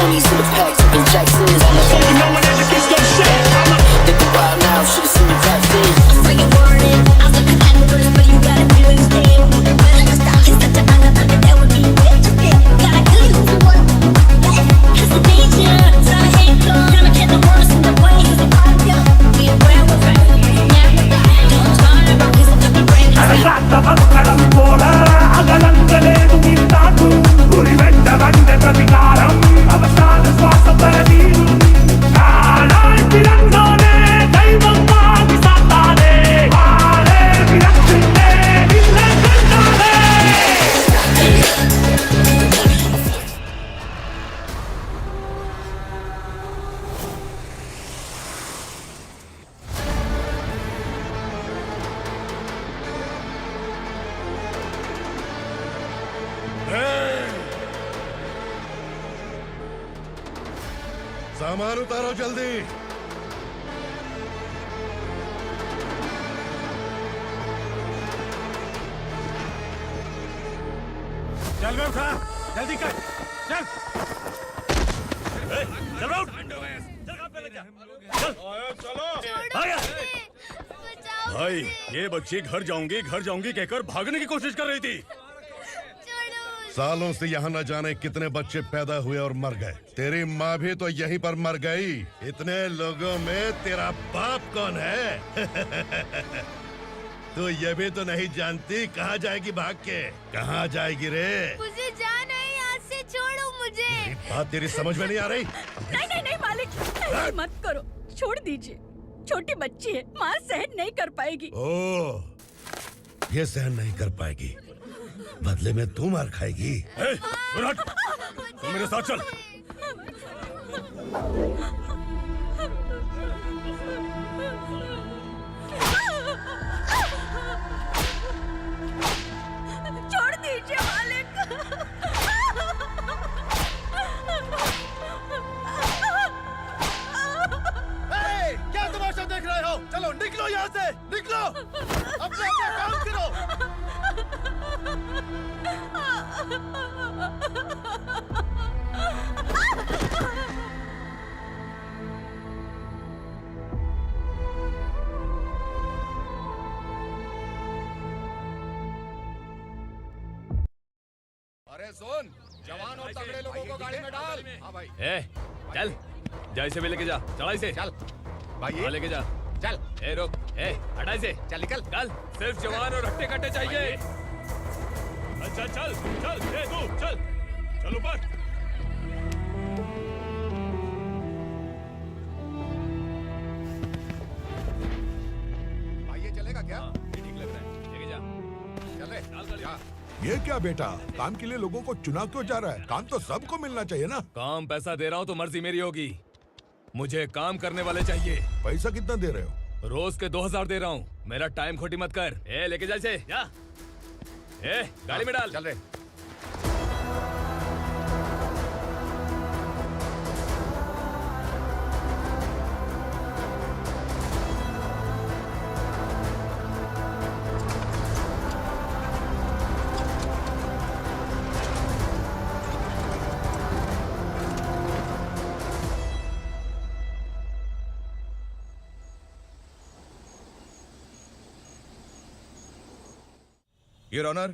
20s in the pack, taking Jacksons. You know when that gets no shit. They go wild now, should've seen me back then. Bring it warning, I was looking at the first, but you gotta do it again. When I stop, it's such a bang, I thought that would be rich. Gotta kill you for what? It's the danger, so I hate God. Never get the worst in the way, cause the vibe, yo. We are where we're right, never die. Don't turn around, cause I'm the brain. అగలం పోల అగలంగలేదు నింటాకు గురి వెంట వందె ప్రతికారం అవసాన శ్వాస పరదీరు కాలాయి తిరంగోనే దైవం మాగి సాతానే వారే విరక్తినే నిన్నే కంటానే सामान उतारो जल्दी। चल बे उठा जल्दी कर चल चल उठ चलो भाई ये बच्ची घर जाऊंगी कहकर भागने की कोशिश कर रही थी। सालों से यहाँ न जाने कितने बच्चे पैदा हुए और मर गए। तेरी माँ भी तो यहीं पर मर गई। इतने लोगों में तेरा बाप कौन है? तू ये भी तो नहीं जानती कहाँ जाएगी भाग के? कहाँ जाएगी रे? मुझे जाना है, यहाँ से छोड़ो मुझे। मेरी बात तेरी समझ में नहीं आ रही? नहीं मालिक, ऐसे मत करो, छोड़ दीजिए। छोटी बच्ची है, माँ सहन नहीं कर पाएगी। ओह, ये सहन नहीं कर पाएगी, बदले में तू मार खाएगी। तू मेरे साथ चल। छोड़ दीजिए मालिक। क्या तमाशा देख रहे हो? चलो निकलो यहाँ से, निकलो। अपना काम करो। अरे सुन, जवान और तगड़े लोगों को गाड़ी में डाल। हाँ भाई। चल, जा इसे भी लेके जा, चला इसे। चल भाई, लेके जा। चल। रुक, हटा इसे। चल निकल। चल, सिर्फ जवान और हट्टे कट्टे चाहिए। अच्छा चल तू चल ऊपर। भाई ये चलेगा क्या? ये ठीक लग रहा है, लेके जा। चल रे। जा। ये क्या बेटा, काम के लिए लोगों को चुना क्यों जा रहा है? काम तो सबको मिलना चाहिए ना। काम पैसा दे रहा हूँ तो मर्जी मेरी होगी। मुझे काम करने वाले चाहिए। पैसा कितना दे रहे हो? रोज के 2000 दे रहा हूँ। मेरा टाइम खोटी मत कर। लेके जा इसे, जा। गाड़ी में डाल। चल रे। योर ऑनर,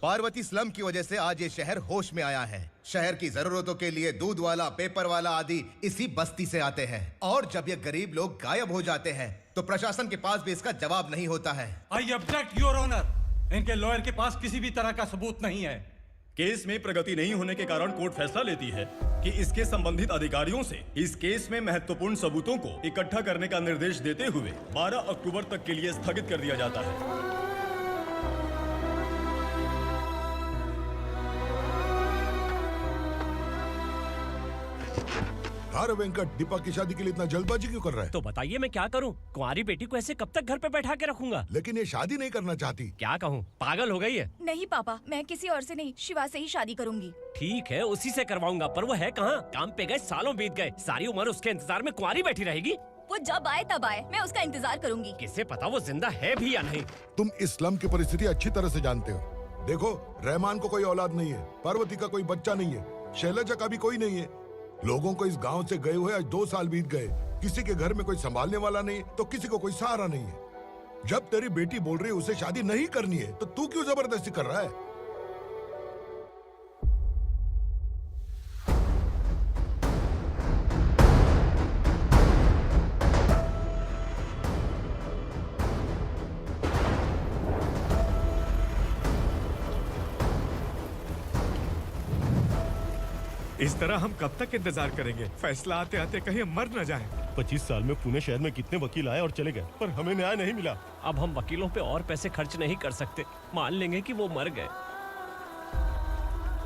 पार्वती स्लम की वजह से आज ये शहर होश में आया है। शहर की जरूरतों के लिए दूध वाला, पेपर वाला आदि इसी बस्ती से आते हैं, और जब ये गरीब लोग गायब हो जाते हैं तो प्रशासन के पास भी इसका जवाब नहीं होता है। आई ऑब्जेक्ट योर ऑनर, इनके लॉयर के पास किसी भी तरह का सबूत नहीं है। केस में प्रगति नहीं होने के कारण कोर्ट फैसला लेती है कि इसके संबंधित अधिकारियों से इस केस में महत्वपूर्ण सबूतों को इकट्ठा करने का निर्देश देते हुए 12 अक्टूबर तक के लिए स्थगित कर दिया जाता है। अरे वेंकट, दीपा की शादी के लिए इतना जल्दबाजी क्यों कर रहा है? तो बताइए मैं क्या करूं? कुंवारी बेटी को ऐसे कब तक घर पे बैठा के रखूंगा? लेकिन ये शादी नहीं करना चाहती। क्या कहूं, पागल हो गई है। नहीं पापा, मैं किसी और से नहीं, शिवा से ही शादी करूंगी। ठीक है, उसी से करवाऊंगा, पर वो है कहाँ? काम पे गए, सालों बीत गए, सारी उम्र उसके इंतजार में कुंवारी बैठी रहेगी। वो जब आए तब आए, मैं उसका इंतजार करूंगी। किसे पता वो जिंदा है भी या नहीं। तुम इस्लाम की परिस्थिति अच्छी तरह से जानते हो। देखो, रहमान को कोई औलाद नहीं है, पार्वती का कोई बच्चा नहीं है, शैलजा का भी कोई नहीं है। लोगों को इस गांव से गए हुए आज 2 साल बीत गए। किसी के घर में कोई संभालने वाला नहीं तो किसी को कोई सहारा नहीं है। जब तेरी बेटी बोल रही है उसे शादी नहीं करनी है तो तू क्यों जबरदस्ती कर रहा है? इस तरह हम कब तक इंतजार करेंगे? फैसला आते आते कहीं हम मर न जाएं। 25 साल में पुणे शहर में कितने वकील आए और चले गए, पर हमें न्याय नहीं मिला। अब हम वकीलों पे और पैसे खर्च नहीं कर सकते। मान लेंगे कि वो मर गए।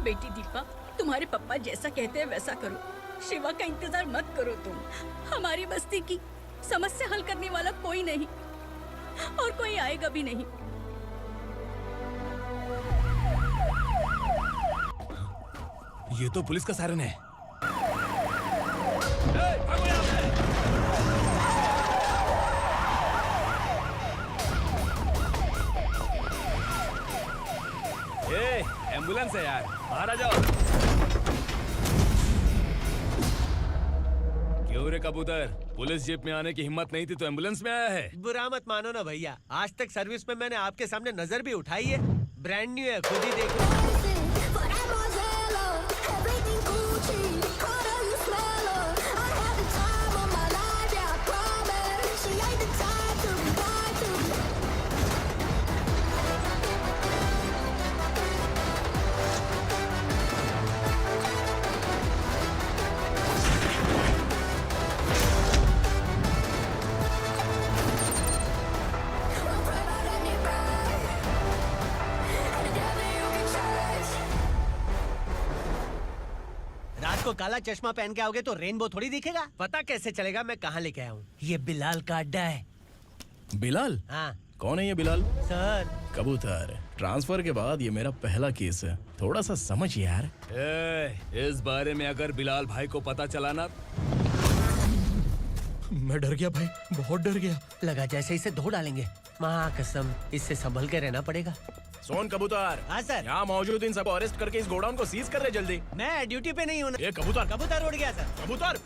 बेटी दीपा, तुम्हारे पापा जैसा कहते हैं वैसा करो। शिवा का इंतजार मत करो तुम। हमारी बस्ती की समस्या हल करने वाला कोई नहीं और कोई आएगा भी नहीं। ये तो पुलिस का सायरन है। एम्बुलेंस है यार, बाहर आ जाओ। क्यों रे कबूतर, पुलिस जीप में आने की हिम्मत नहीं थी तो एम्बुलेंस में आया है? बुरा मत मानो ना भैया, आज तक सर्विस में मैंने आपके सामने नजर भी उठाई है। ब्रांड न्यू है, खुद ही देखो। रात को काला चश्मा पहन के आओगे तो रेनबो थोड़ी दिखेगा। पता कैसे चलेगा मैं कहाँ लेके आया हूँ? ये बिलाल का अड्डा है। बिलाल? हाँ। कौन है ये बिलाल? सर कबूतर, ट्रांसफर के बाद ये मेरा पहला केस है, थोड़ा सा समझ यार। इस बारे में अगर बिलाल भाई को पता चला ना। मैं डर गया भाई, बहुत डर गया। लगा जैसे इसे धो डालेंगे। माँ कसम, इससे संभल के रहना पड़ेगा। सोन कबूतर। हाँ सर। यहाँ मौजूद इन सबको अरेस्ट करके इस गोडाउन को सीज कर रहे जल्दी। मैं ड्यूटी पे नहीं हूँ। ये कबूतर। कबूतर उड़ गया सर। कबूतर।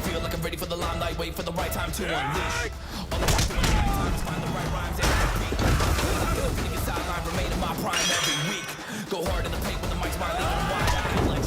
Feel like I'm ready for the limelight, wait for the right time to unleash. All the time to find the right rhymes and beat. Feeling a sideline, remain in my prime every week. Go hard in the paint when the mic's mine, leaving them wide. I feel like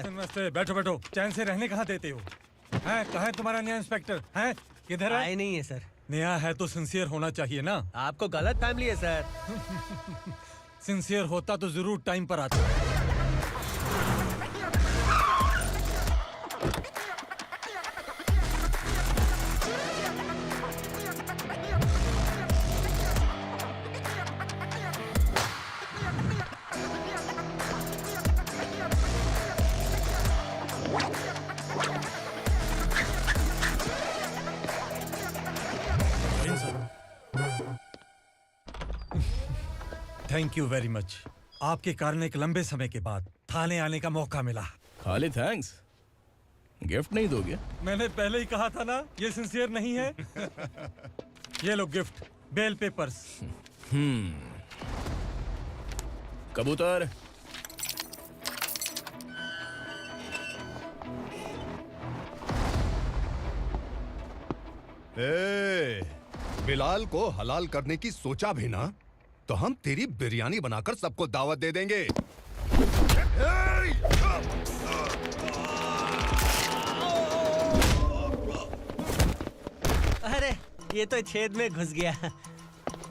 नमस्ते, बैठो बैठो। चैन से रहने कहाँ देते हो? हैं, कहाँ है तुम्हारा नया इंस्पेक्टर? हैं, किधर है? आए नहीं है सर। नया है तो सिंसियर होना चाहिए ना। आपको गलत फैमिली है सर। सिंसियर होता तो जरूर टाइम पर आता। Thank you very much. आपके कारण एक लंबे समय के बाद थाने आने का मौका मिला। खाली थैंक्स। गिफ्ट नहीं दोगे? मैंने पहले ही कहा था ना, ये सिंसियर नहीं है। ये लो गिफ्ट, बेल पेपर्स। कबूतर, बिलाल को हलाल करने की सोचा भी ना, तो हम तेरी बिरयानी बनाकर सबको दावत दे देंगे। अरे ये तो छेद में घुस गया।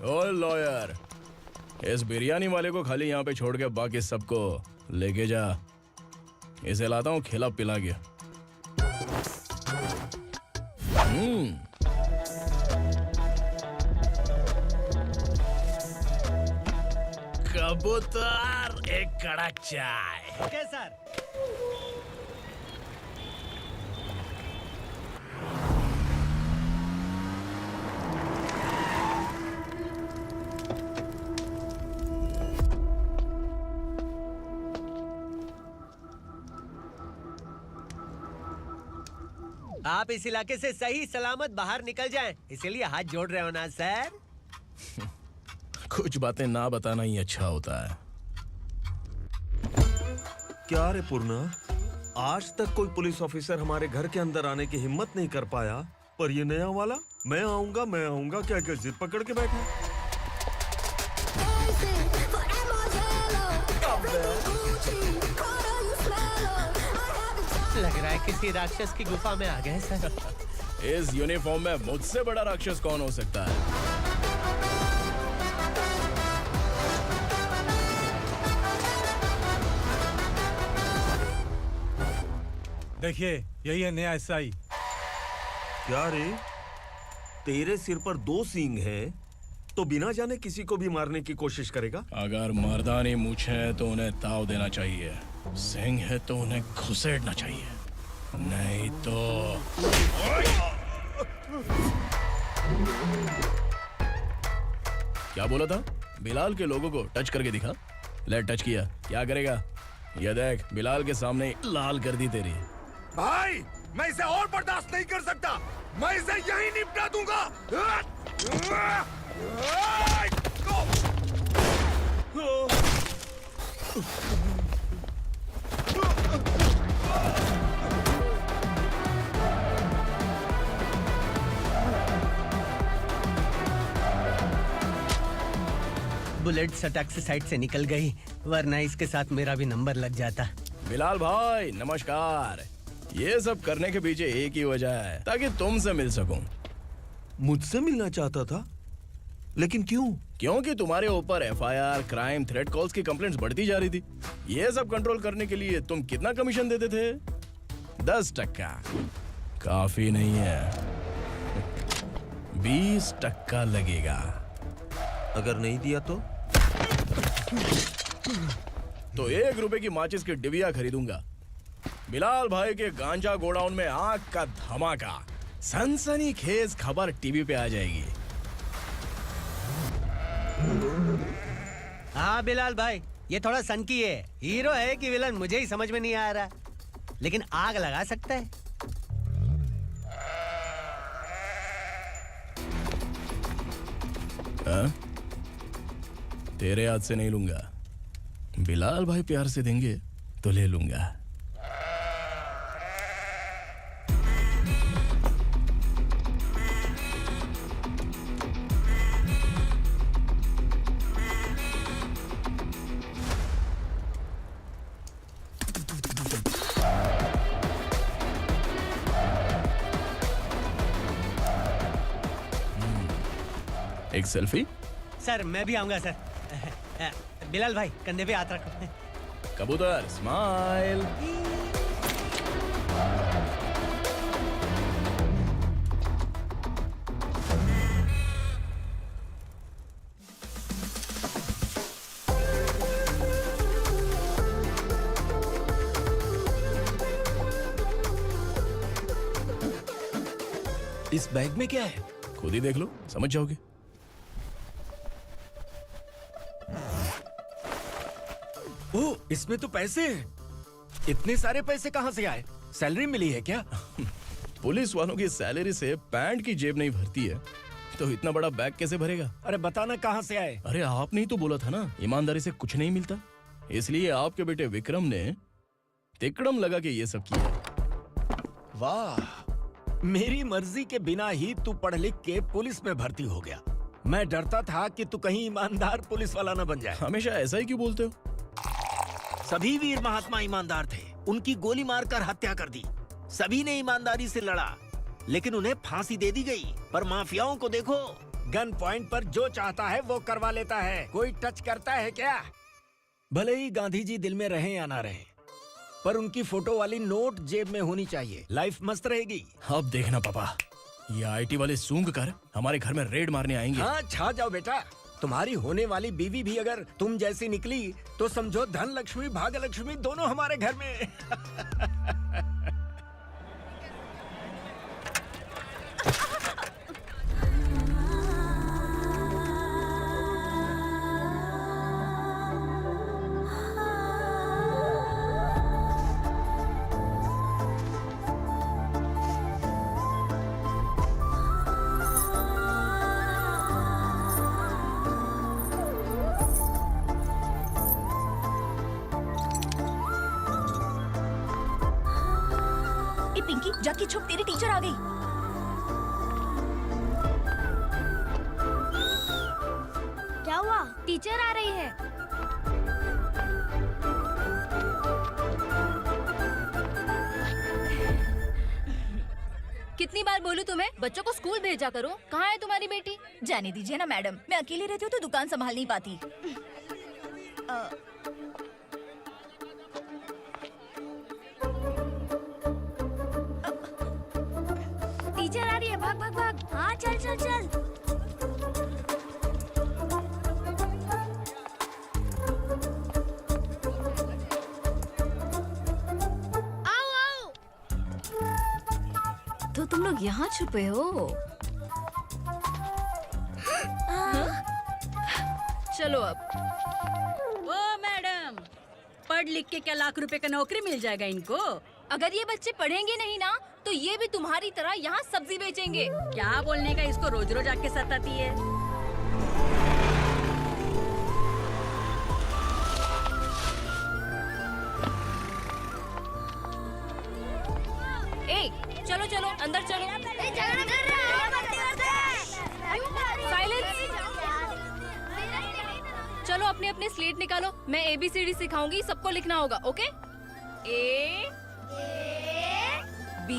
ओ लॉयर, इस बिरयानी वाले को खाली यहाँ पे छोड़ के बाकी सबको लेके जा। इसे लाता हूँ खिला पिला के। कबूतर, एक कड़क चाय। Okay sir. आप इस इलाके से सही सलामत बाहर निकल जाएं, इसीलिए हाथ जोड़ रहे हो ना सर? कुछ बातें ना बताना ही अच्छा होता है। क्या रे पूर्णा, आज तक कोई पुलिस ऑफिसर हमारे घर के अंदर आने की हिम्मत नहीं कर पाया, पर ये नया वाला मैं आऊंगा क्या क्या जिद पकड़ के बैठा। लग रहा है किसी राक्षस की गुफा में आ गए सर। इस यूनिफॉर्म में मुझसे बड़ा राक्षस कौन हो सकता है? देखिए, यही है नया एसआई। क्या रे, तेरे सिर पर 2 सींग है तो बिना जाने किसी को भी मारने की कोशिश करेगा? अगर मर्दानी मूंछ है तो उन्हें ताव देना चाहिए, सिंह है तो उन्हें घुसेड़ना चाहिए, नहीं तो। क्या बोला था? बिलाल के लोगों को टच करके दिखा। ले टच किया, क्या करेगा? ये देख, बिलाल के सामने लाल कर दी तेरी। भाई, मैं इसे और बर्दाश्त नहीं कर सकता, मैं इसे यहीं निपटा दूंगा। बुलेट सटक से साइड से निकल गई, वरना इसके साथ मेरा भी नंबर लग जाता। बिलाल भाई नमस्कार। ये सब करने के पीछे एक ही वजह है, ताकि तुमसे मिल सकूं। मुझसे मिलना चाहता था, लेकिन क्यों? क्योंकि तुम्हारे ऊपर एफआईआर, क्राइम, थ्रेट कॉल्स की कंप्लेंट्स बढ़ती जा रही थी। ये सब कंट्रोल करने के लिए तुम कितना कमीशन देते थे? 10%। काफी नहीं है, 20% लगेगा। अगर नहीं दिया तो 1 रुपए की माचिस की डिबिया खरीदूंगा। बिलाल भाई के गांजा गोडाउन में आग का धमाका, सनसनीखेज खबर टीवी पे आ जाएगी। हाँ बिलाल भाई, ये थोड़ा सनकी है। हीरो है कि विलन मुझे ही समझ में नहीं आ रहा, लेकिन आग लगा सकता है। तेरे हाथ से नहीं लूंगा, बिलाल भाई प्यार से देंगे तो ले लूंगा। एक सेल्फी? सर मैं भी आऊंगा सर। बिलाल भाई कंधे पे हाथ रखो। कबूतर स्माइल। इस बैग में क्या है? खुद ही देख लो, समझ जाओगे। ओह, इसमें तो पैसे हैं। इतने सारे पैसे कहां से आए? सैलरी मिली है क्या? पुलिस वालों की सैलरी से पैंट की जेब नहीं भरती है तो इतना बड़ा बैग कैसे भरेगा? अरे बताना कहाँ से आए? अरे आपने ही तो बोला था ना ईमानदारी से कुछ नहीं मिलता, इसलिए आपके बेटे विक्रम ने तिकड़म लगा के ये सब किया। वाह, मेरी मर्जी के बिना ही तू पढ़ लिख के पुलिस में भर्ती हो गया। मैं डरता था कि तू कहीं ईमानदार पुलिस वाला न बन जाए। हमेशा ऐसा ही क्यों बोलते हो? सभी वीर महात्मा ईमानदार थे, उनकी गोली मारकर हत्या कर दी। सभी ने ईमानदारी से लड़ा, लेकिन उन्हें फांसी दे दी गई। पर माफियाओं को देखो, गन पॉइंट पर जो चाहता है वो करवा लेता है। कोई टच करता है क्या? भले ही गांधी जी दिल में रहे या ना रहे, पर उनकी फोटो वाली नोट जेब में होनी चाहिए। लाइफ मस्त रहेगी। अब देखना पापा, ये आईटी वाले सूंघ कर हमारे घर में रेड मारने आएंगे। हाँ, छा जाओ बेटा। तुम्हारी होने वाली बीवी भी अगर तुम जैसी निकली तो समझो धन लक्ष्मी भाग्य लक्ष्मी दोनों हमारे घर में। पिंकी, जाके छुप, तेरी टीचर आ गई। क्या हुआ? टीचर आ रही है। कितनी बार बोलूं तुम्हें, बच्चों को स्कूल भेजा करो। कहाँ है तुम्हारी बेटी? जाने दीजिए ना मैडम, मैं अकेली रहती हूँ तो दुकान संभाल नहीं पाती। टीचर आ रही है, भाग भाग भाग। हाँ चल चल चल। आओ आओ। तो तुम लोग यहाँ छुपे हो? चलो अब। ओ मैडम, पढ़ लिख के क्या लाख रुपए का नौकरी मिल जाएगा इनको? अगर ये बच्चे पढ़ेंगे नहीं ना तो ये भी तुम्हारी तरह यहाँ सब्जी बेचेंगे। क्या बोलने का, इसको रोज रोज आके सताती है। ए, चलो चलो अंदर चलो। साइलेंस। चलो अपने अपने स्लेट निकालो, मैं ABCD सिखाऊंगी, सबको लिखना होगा। ओके? A B।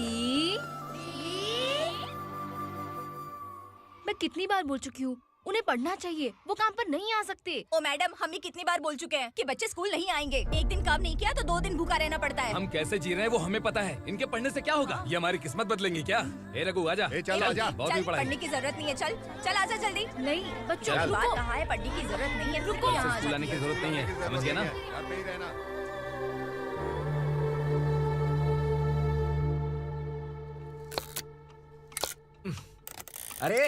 मैं कितनी बार बोल चुकी हूँ, उन्हें पढ़ना चाहिए, वो काम पर नहीं आ सकते। ओ मैडम, हम भी कितनी बार बोल चुके हैं कि बच्चे स्कूल नहीं आएंगे। एक दिन काम नहीं किया तो 2 दिन भूखा रहना पड़ता है। हम कैसे जी रहे हैं वो हमें पता है, इनके पढ़ने से क्या होगा? ये हमारी किस्मत बदलेंगे क्या? ए रघु आजा। चल आजा। बहुत भी पढ़ाई। पढ़ने की जरूरत नहीं है, चल चल आजा जल्दी। नहीं बच्चों, चल। बात कहा है, पढ़ने की जरूरत नहीं है, रुको यहाँ। स्कूल आने की जरूरत नहीं है, समझ गया ना? अरे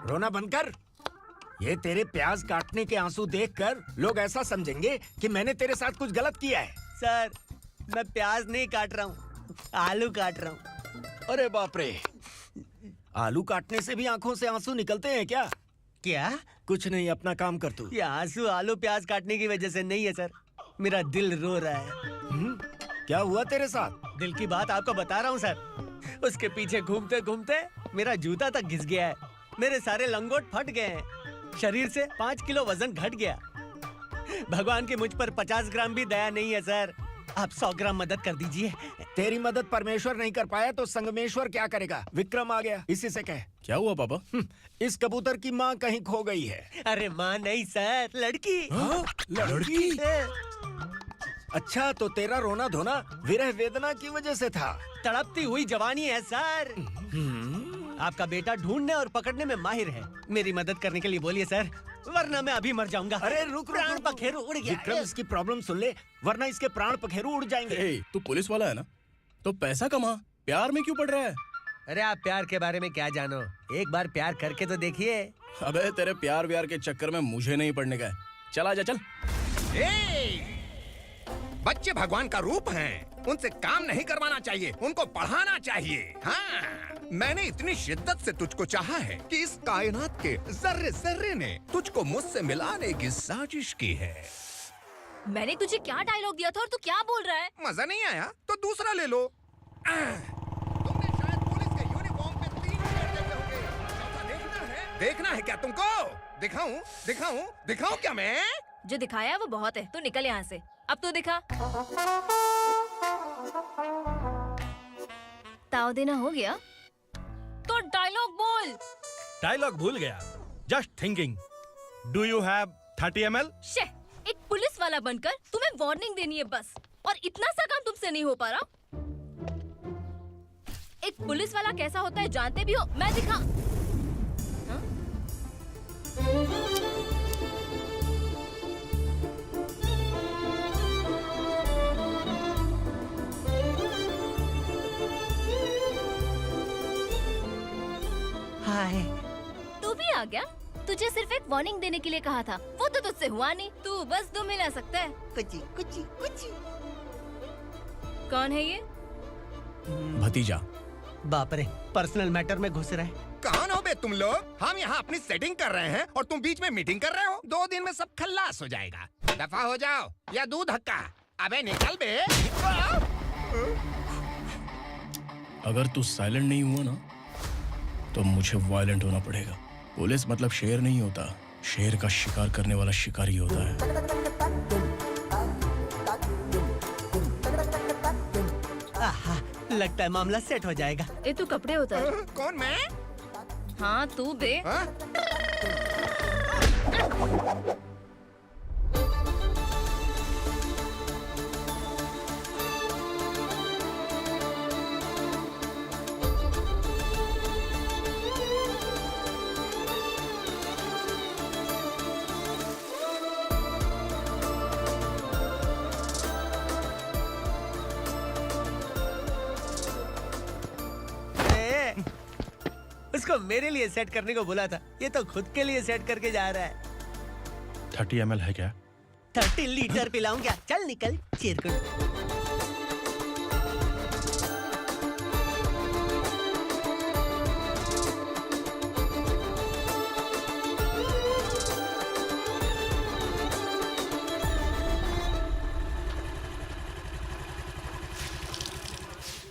रोना बंद कर। ये तेरे प्याज काटने के आंसू देखकर लोग ऐसा समझेंगे कि मैंने तेरे साथ कुछ गलत किया है। सर, मैं प्याज नहीं काट रहा हूँ, आलू काट रहा हूँ। अरे बाप रे, आलू काटने से भी आंखों से आंसू निकलते हैं क्या? क्या? कुछ नहीं, अपना काम कर तू। ये आंसू आलू प्याज काटने की वजह से नहीं है सर, मेरा दिल रो रहा है। क्या हुआ तेरे साथ? दिल की बात आपको बता रहा हूँ सर। उसके पीछे घूमते घूमते मेरा जूता तक घिस गया है, मेरे सारे लंगोट फट गए हैं, शरीर से 5 किलो वजन घट गया। भगवान की मुझ पर 50 ग्राम भी दया नहीं है सर, आप 100 ग्राम मदद कर दीजिए। तेरी मदद परमेश्वर नहीं कर पाया तो संगमेश्वर क्या करेगा? विक्रम आ गया, इसी से कह। क्या हुआ पापा? इस कबूतर की माँ कहीं खो गई है। अरे माँ नहीं सर, लड़की। लड़की? अच्छा, तो तेरा रोना धोना विरह वेदना की वजह से था। तड़पती हुई जवानी है सर। आपका बेटा ढूंढने और पकड़ने में माहिर है, मेरी मदद करने के लिए बोलिए सर, वरना मैं अभी मर जाऊंगा। अरे रुक, प्राण पखेरु उड़ गया। विक्रम, इसकी प्रॉब्लम सुन ले, वरना इसके प्राण पखेरु उड़ जाएंगे। तू पुलिस वाला है ना, तो पैसा कमा, प्यार में क्यों पड़ रहा है? अरे आप प्यार के बारे में क्या जानो, एक बार प्यार करके तो देखिए। अबे तेरे प्यार व्यार के चक्कर में मुझे नहीं पड़ने का है, चल आजा चल। बच्चे भगवान का रूप हैं। उनसे काम नहीं करवाना चाहिए, उनको पढ़ाना चाहिए। हाँ, मैंने इतनी शिद्दत से तुझको चाहा है कि इस कायनात के जर्रे जर्रे ने तुझको मुझसे मिलाने की साजिश की है। मैंने तुझे क्या डायलॉग दिया था और तू क्या बोल रहा है? मजा नहीं आया तो दूसरा ले लो। तुमने शायद पुलिस के यूनिफॉर्म पे 3 शेर देखे होंगे। चौथा देखना है क्या तुमको? दिखाऊं क्या मैं? जो दिखाया है वो बहुत है, तू निकल यहाँ से। अब तू दिखा। ताव देना हो गया तो डायलॉग बोल। डायलॉग भूल गया। Just thinking. Do you have 30 ml? शे, एक पुलिस वाला बनकर तुम्हें वार्निंग देनी है बस, और इतना सा काम तुमसे नहीं हो पा रहा। एक पुलिस वाला कैसा होता है जानते भी हो? मैं दिखा। हाँ? हाय। तू भी आ गया? तुझे सिर्फ एक वार्निंग देने के लिए कहा था, वो तो तुझसे हुआ नहीं। तू बस 2 मिला सकता है। कुछ। कौन है ये? भतीजा। बाप रे, पर्सनल मैटर में घुस रहे। कौन हो बे तुम लोग? हम यहाँ अपनी सेटिंग कर रहे हैं और तुम बीच में मीटिंग कर रहे हो। 2 दिन में सब खल्लास हो जाएगा। दफा हो जाओ या दूध हक्का। अबे निकल बे। अगर तू साइलेंट नहीं हुआ ना तो मुझे वायलेंट होना पड़ेगा। पुलिस मतलब शेर नहीं होता, शेर का शिकार करने वाला शिकारी होता है। आहा, लगता है मामला सेट हो जाएगा। ये तू कपड़े उतार। कौन मैं? हाँ तू बे। उसको मेरे लिए सेट करने को बोला था, ये तो खुद के लिए सेट करके जा रहा है। 30 ml है क्या? 30 लीटर पिलाऊं क्या? चल निकल चिरकुट।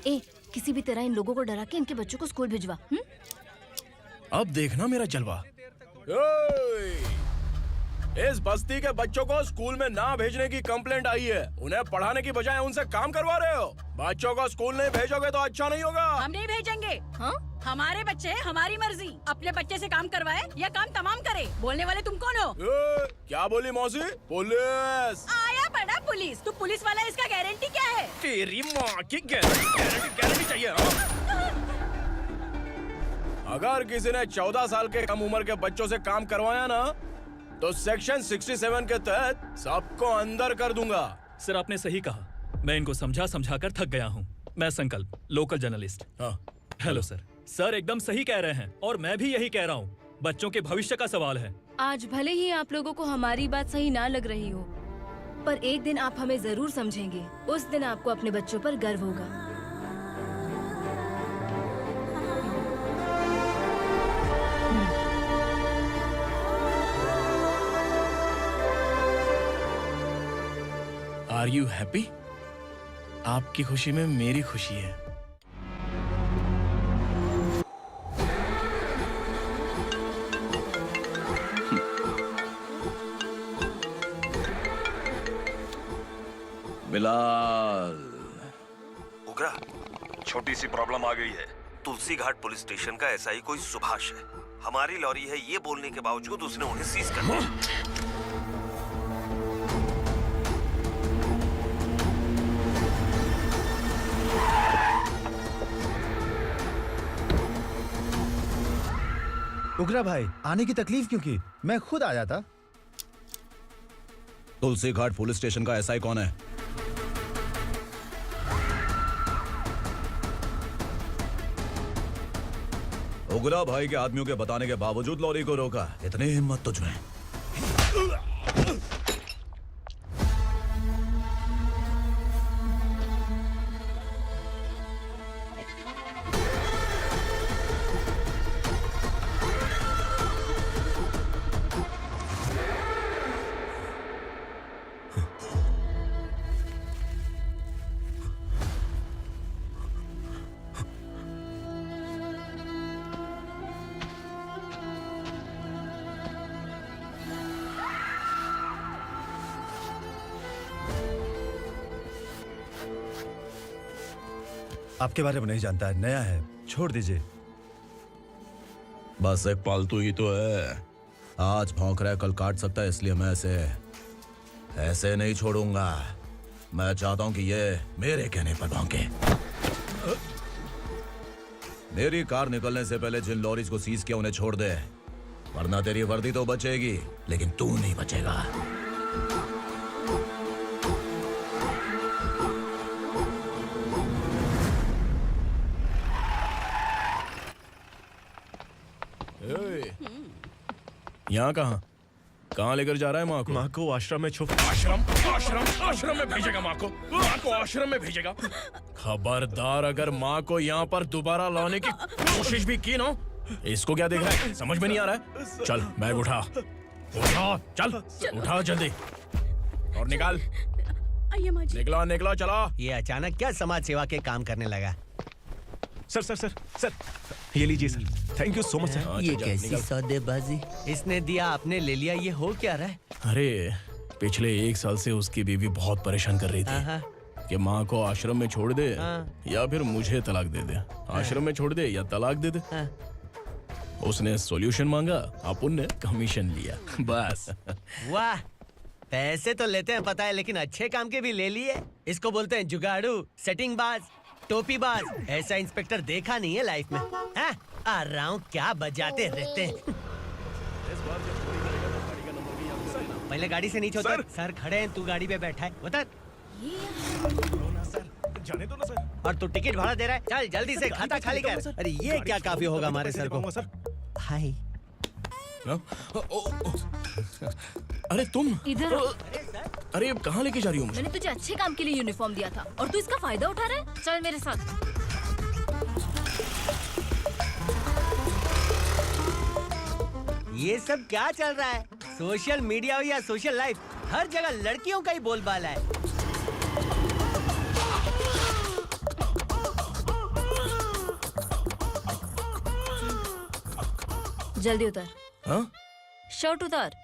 ए, किसी भी तरह इन लोगों को डरा के इनके बच्चों को स्कूल भिजवा। अब देखना मेरा जलवा। इस बस्ती के बच्चों को स्कूल में ना भेजने की कंप्लेंट आई है। उन्हें पढ़ाने की बजाय उनसे काम करवा रहे हो। बच्चों को स्कूल नहीं भेजोगे तो अच्छा नहीं होगा। हम नहीं भेजेंगे। हाँ? हमारे बच्चे हमारी मर्जी। अपने बच्चे से काम करवाए या काम तमाम करे। बोलने वाले तुम कौन हो? क्या बोली मौसी? पुलिस आया बड़ा पुलिस। तू पुलिस वाला, इसका गारंटी क्या है? तेरी माँ की गारंटी चाहिए। अगर किसी ने 14 साल के कम उम्र के बच्चों से काम करवाया ना तो सेक्शन 67 के तहत सबको अंदर कर दूंगा। सर आपने सही कहा। मैं इनको समझा कर थक गया हूँ। मैं संकल्प, local journalist. Hello sir. Sir एकदम सही कह रहे हैं और मैं भी यही कह रहा हूँ। बच्चों के भविष्य का सवाल है। आज भले ही आप लोगों को हमारी बात सही ना लग रही हो, पर एक दिन आप हमें जरूर समझेंगे। उस दिन आपको अपने बच्चों पर गर्व होगा। Are you happy? आपकी खुशी में मेरी खुशी है। बिलाल। उगरा, छोटी सी प्रॉब्लम आ गई है। तुलसी घाट पुलिस स्टेशन का एसआई कोई सुभाष है। हमारी लॉरी है ये बोलने के बावजूद उसने उन्हें सीज कर दिया। उगरा भाई, आने की तकलीफ क्यों की? मैं खुद आया था। तुलसी घाट पुलिस स्टेशन का एसआई कौन है? उगरा भाई के आदमियों के बताने के बावजूद लॉरी को रोका। इतनी हिम्मत तुझमें? आपके बारे में नहीं जानता है, नया है, छोड़ दीजिए। बस एक पालतू ही तो है। आज भौंक रहा है, कल काट सकता है, इसलिए मैं ऐसे नहीं छोड़ूंगा। मैं चाहता हूं कि ये मेरे कहने पर भौंके। मेरी कार निकलने से पहले जिन लॉरीज को सीज किया उन्हें छोड़ दे, वरना तेरी वर्दी तो बचेगी लेकिन तू नहीं बचेगा। यहाँ कहाँ लेकर जा रहा है माँ को? माँ को आश्रम में आश्रम में भेजेगा माँ को आश्रम में भेजेगा। खबरदार, अगर माँ को यहाँ पर दोबारा लाने की कोशिश भी की ना, इसको क्या देख रहा है, समझ में नहीं आ रहा है? चल बैग उठा, चल उठा जल्दी और निकाल। निकला चला। ये अचानक क्या समाज सेवा के काम करने लगा? सर, ये लीजिए sir. Thank you so much sir. ये कैसी सौदेबाजी? इसने दिया, आपने ले लिया, ये हो क्या रहा है? अरे पिछले 1 साल से उसकी बीवी बहुत परेशान कर रही थी कि माँ को आश्रम में छोड़ दे या फिर मुझे तलाक दे दे। आश्रम में छोड़ दे या तलाक दे दे। उसने सॉल्यूशन मांगा, अपन ने कमीशन लिया, बस। वाह, पैसे तो लेते हैं पता है, लेकिन अच्छे काम के भी ले लिए। इसको बोलते हैं जुगाड़ू, सेटिंग बाज, टोपी बाज। ऐसा इंस्पेक्टर देखा नहीं है लाइफ में। हाँ? आ रहा हूँ, क्या बजाते रहते हैं। पहले गाड़ी से नीचे उतर। सर खड़े हैं, तू गाड़ी पे बैठा है, उतर। जाने दो ना सर। और तू टिकट भाड़ा दे रहा है, चल जल्दी से खाता खाली कर। अरे ये क्या काफी होगा हमारे सर को। हाय। अरे तुम इधर। अरे अब कहाँ लेके जा रही हो मुझे? मैंने तुझे अच्छे काम के लिए यूनिफॉर्म दिया था और तू इसका फायदा उठा रहा है। चल मेरे साथ। ये सब क्या चल रहा है? सोशल मीडिया हो या सोशल लाइफ, हर जगह लड़कियों का ही बोलबाला है। जल्दी उतर। हाँ? शर्ट उतार।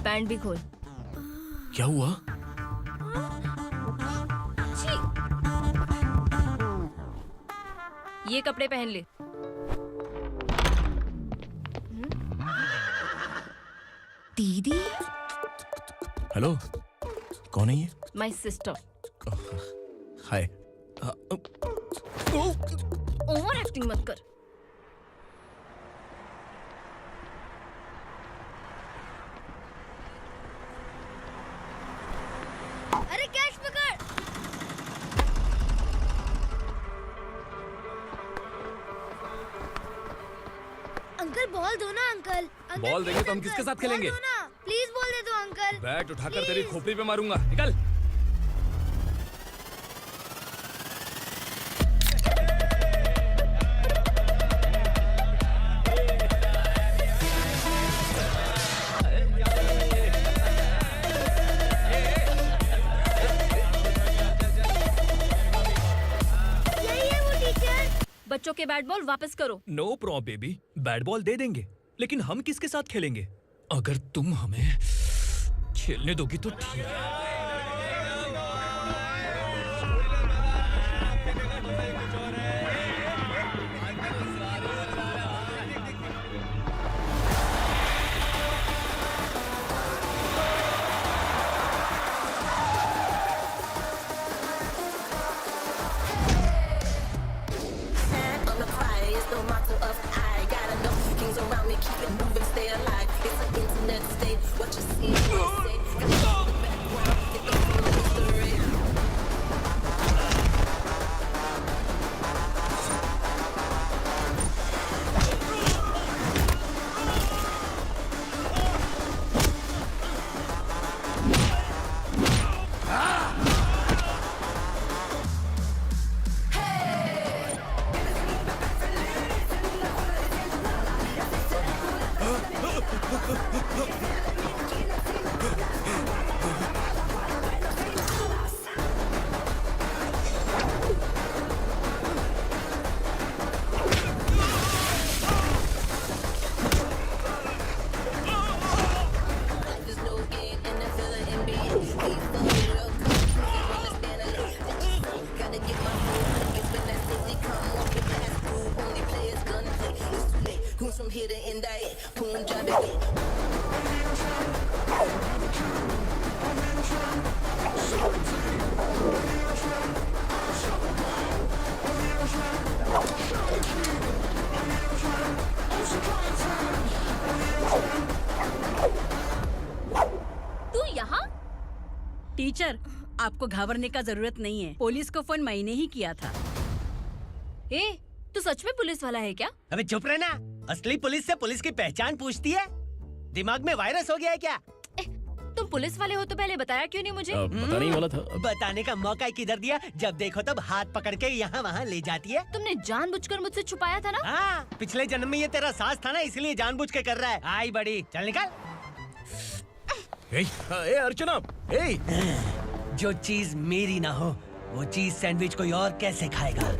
पैंट भी खोल। क्या हुआ? ये कपड़े पहन ले। दीदी। हेलो, कौन है ये? My sister. Hi. Over acting मत कर। अरे कैश पकड़। अंकल बॉल दो ना अंकल। बॉल देंगे तो हम किसके साथ खेलेंगे? प्लीज बॉल दे दो अंकल। बैट उठाकर तेरी खोपड़ी पे मारूंगा, निकल। बच्चों के बैट बॉल वापस करो। No problem baby, bat ball दे देंगे, लेकिन हम किसके साथ खेलेंगे? अगर तुम हमें खेलने दोगी तो ठीक है। The motto of I got enough kings around me, keep it moving, stay alive. It's an internet state. What you see, you say. Got the background. Teacher, आपको घबराने का जरूरत नहीं है। पुलिस को फोन मैंने ही किया था। ए, तू सच में पुलिस वाला है क्या? अबे चुप रहना। असली पुलिस से पुलिस की पहचान पूछती है? दिमाग में वायरस हो गया है क्या? तुम पुलिस वाले हो तो पहले बताया क्यों नहीं मुझे? बताने ही वाला था। बताने का मौका किधर दिया? जब देखो तब हाथ पकड़ के यहाँ वहाँ ले जाती है। तुमने जानबूझकर मुझसे छुपाया था ना? हाँ, पिछले जन्म में ये तेरा सास था ना, इसलिए जानबूझ के कर रहा है। आई बड़ी, चल निकल। ए अर्चना, ए! जो चीज मेरी ना हो, वो चीज सैंडविच कोई और कैसे खाएगा?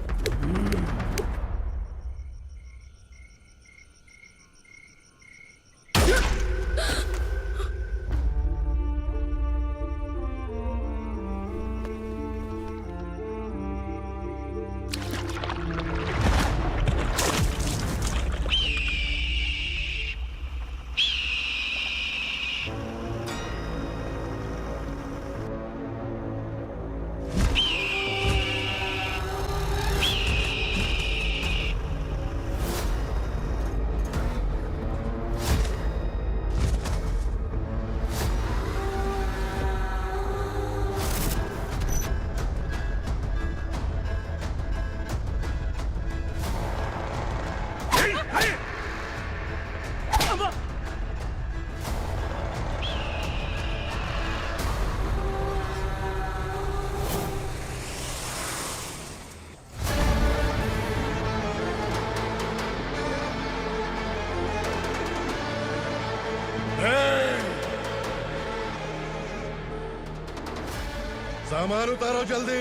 सामान उतारो जल्दी।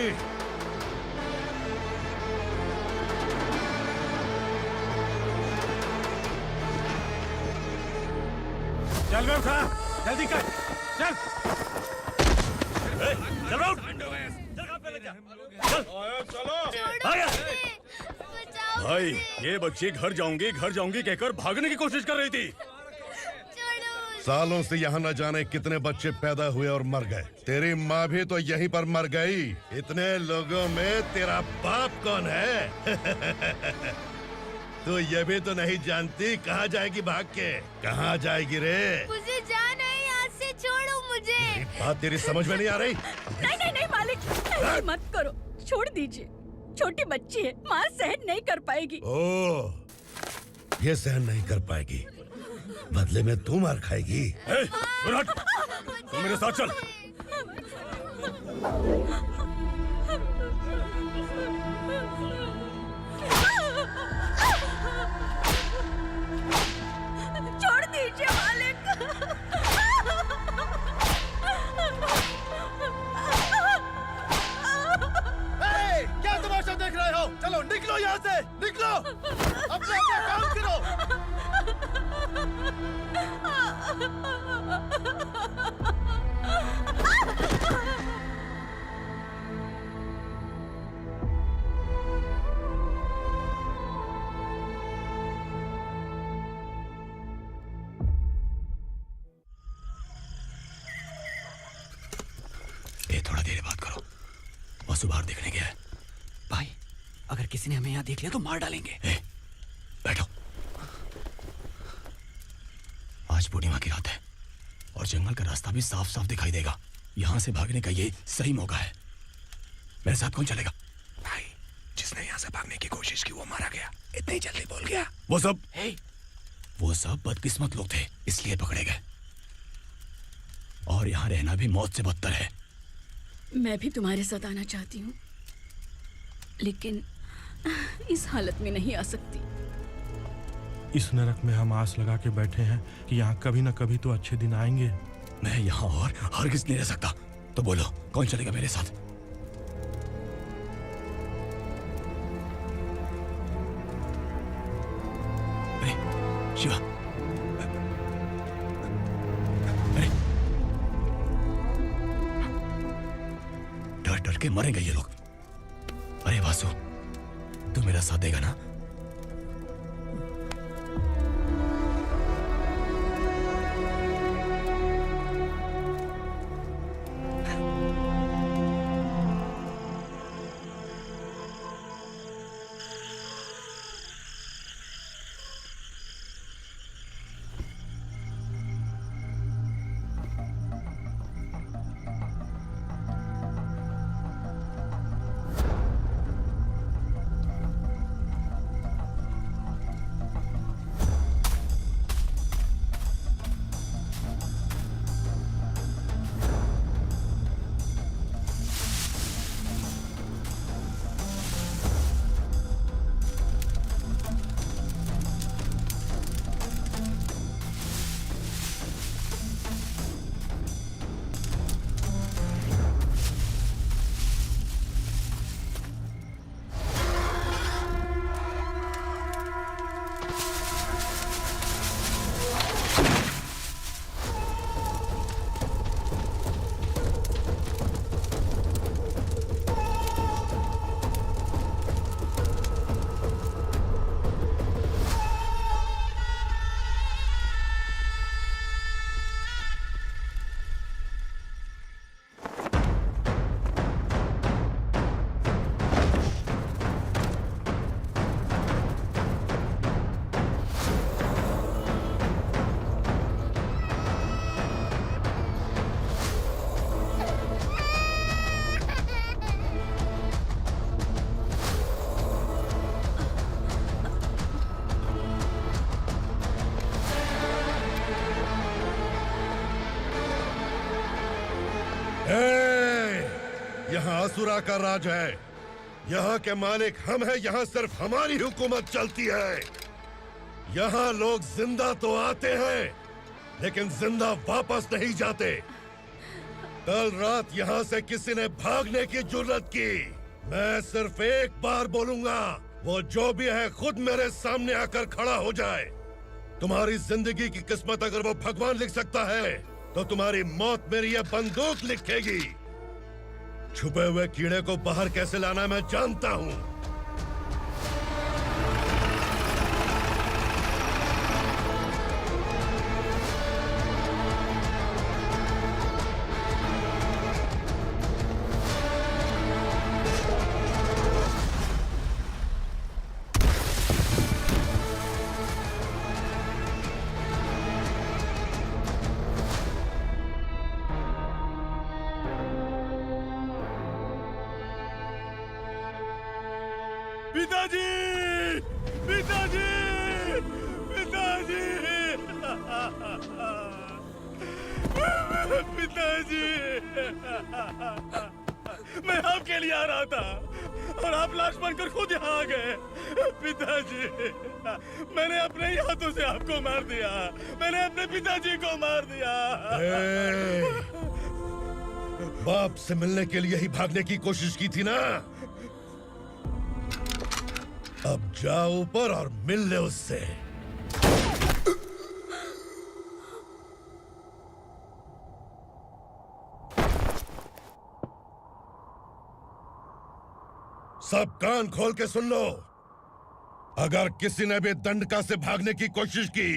चल बे उठा, जल्दी कर, चल। चल आउट। भाई, ये बच्ची घर जाऊंगी कहकर भागने की कोशिश कर रही थी। सालों से यहाँ न जाने कितने बच्चे पैदा हुए और मर गए। तेरी माँ भी तो यहीं पर मर गई। इतने लोगों में तेरा बाप कौन है? तो ये भी तो नहीं जानती कहाँ जाएगी भाग के? कहाँ जाएगी रे? मुझे जाना है, यहाँ से छोड़ो मुझे। बात तेरी समझ में नहीं आ रही? नहीं मालिक, ऐसे मत करो, छोड़ दीजिए। छोटी बच्ची है, माँ सहन नहीं कर पाएगी। ओह, ये सहन नहीं कर पाएगी। बदले में तू मार खाएगी। तू मेरे साथ चल। छोड़ दीजिए मालिक। क्या तमाशा देख रहे हो? चलो निकलो यहाँ से, निकलो। अपना काम करो। थोड़ा देर बात करो। वसु बाहर देखने गया है। भाई, अगर किसी ने हमें यहाँ देख लिया तो मार डालेंगे। बैठो। आज पूर्णिमा की रात है और जंगल का रास्ता भी साफ साफ दिखाई देगा। यहाँ से भागने का ये सही मौका है। मेरे साथ कौन चलेगा? भाई, जिसने यहाँ से भागने की कोशिश की वो मारा गया। इतनी जल्दी बोल गया। वो सब बदकिस्मत लोग थे, इसलिए पकड़े गए। और यहाँ रहना भी मौत से बदतर है। मैं भी तुम्हारे साथ आना चाहती हूँ, लेकिन इस हालत में नहीं आ सकती। इस नरक में हम आस लगा के बैठे हैं कि यहाँ कभी न कभी तो अच्छे दिन आएंगे। मैं यहाँ और हरगिज़ नहीं रह सकता। तो बोलो, कौन चलेगा मेरे साथ? अरे शिवा, अरे डर डर के मरेंगे ये लोग। अरे वासु, तू मेरा साथ देगा ना? यहाँ असुरा का राज है। यहाँ के मालिक हम हैं। यहाँ सिर्फ हमारी हुकूमत चलती है। यहाँ लोग जिंदा तो आते हैं लेकिन जिंदा वापस नहीं जाते। कल रात यहाँ से किसी ने भागने की जुर्रत की, मैं सिर्फ एक बार बोलूंगा, वो जो भी है खुद मेरे सामने आकर खड़ा हो जाए। तुम्हारी जिंदगी की किस्मत अगर वो भगवान लिख सकता है तो तुम्हारी मौत मेरी ये बंदूक लिखेगी। छुपे हुए कीड़े को बाहर कैसे लाना मैं जानता हूँ। पिताजी, पिताजी, पिताजी, पिताजी, मैं आपके लिए आ रहा था और आप लाश बनकर खुद यहाँ आ गए। पिताजी, मैंने अपने ही हाथों से आपको मार दिया। मैंने अपने पिताजी को मार दिया। बाप से मिलने के लिए ही भागने की कोशिश की थी ना? अब जाओ ऊपर और मिल ले उससे। सब कान खोल के सुन लो। अगर किसी ने भी दंडका से भागने की कोशिश की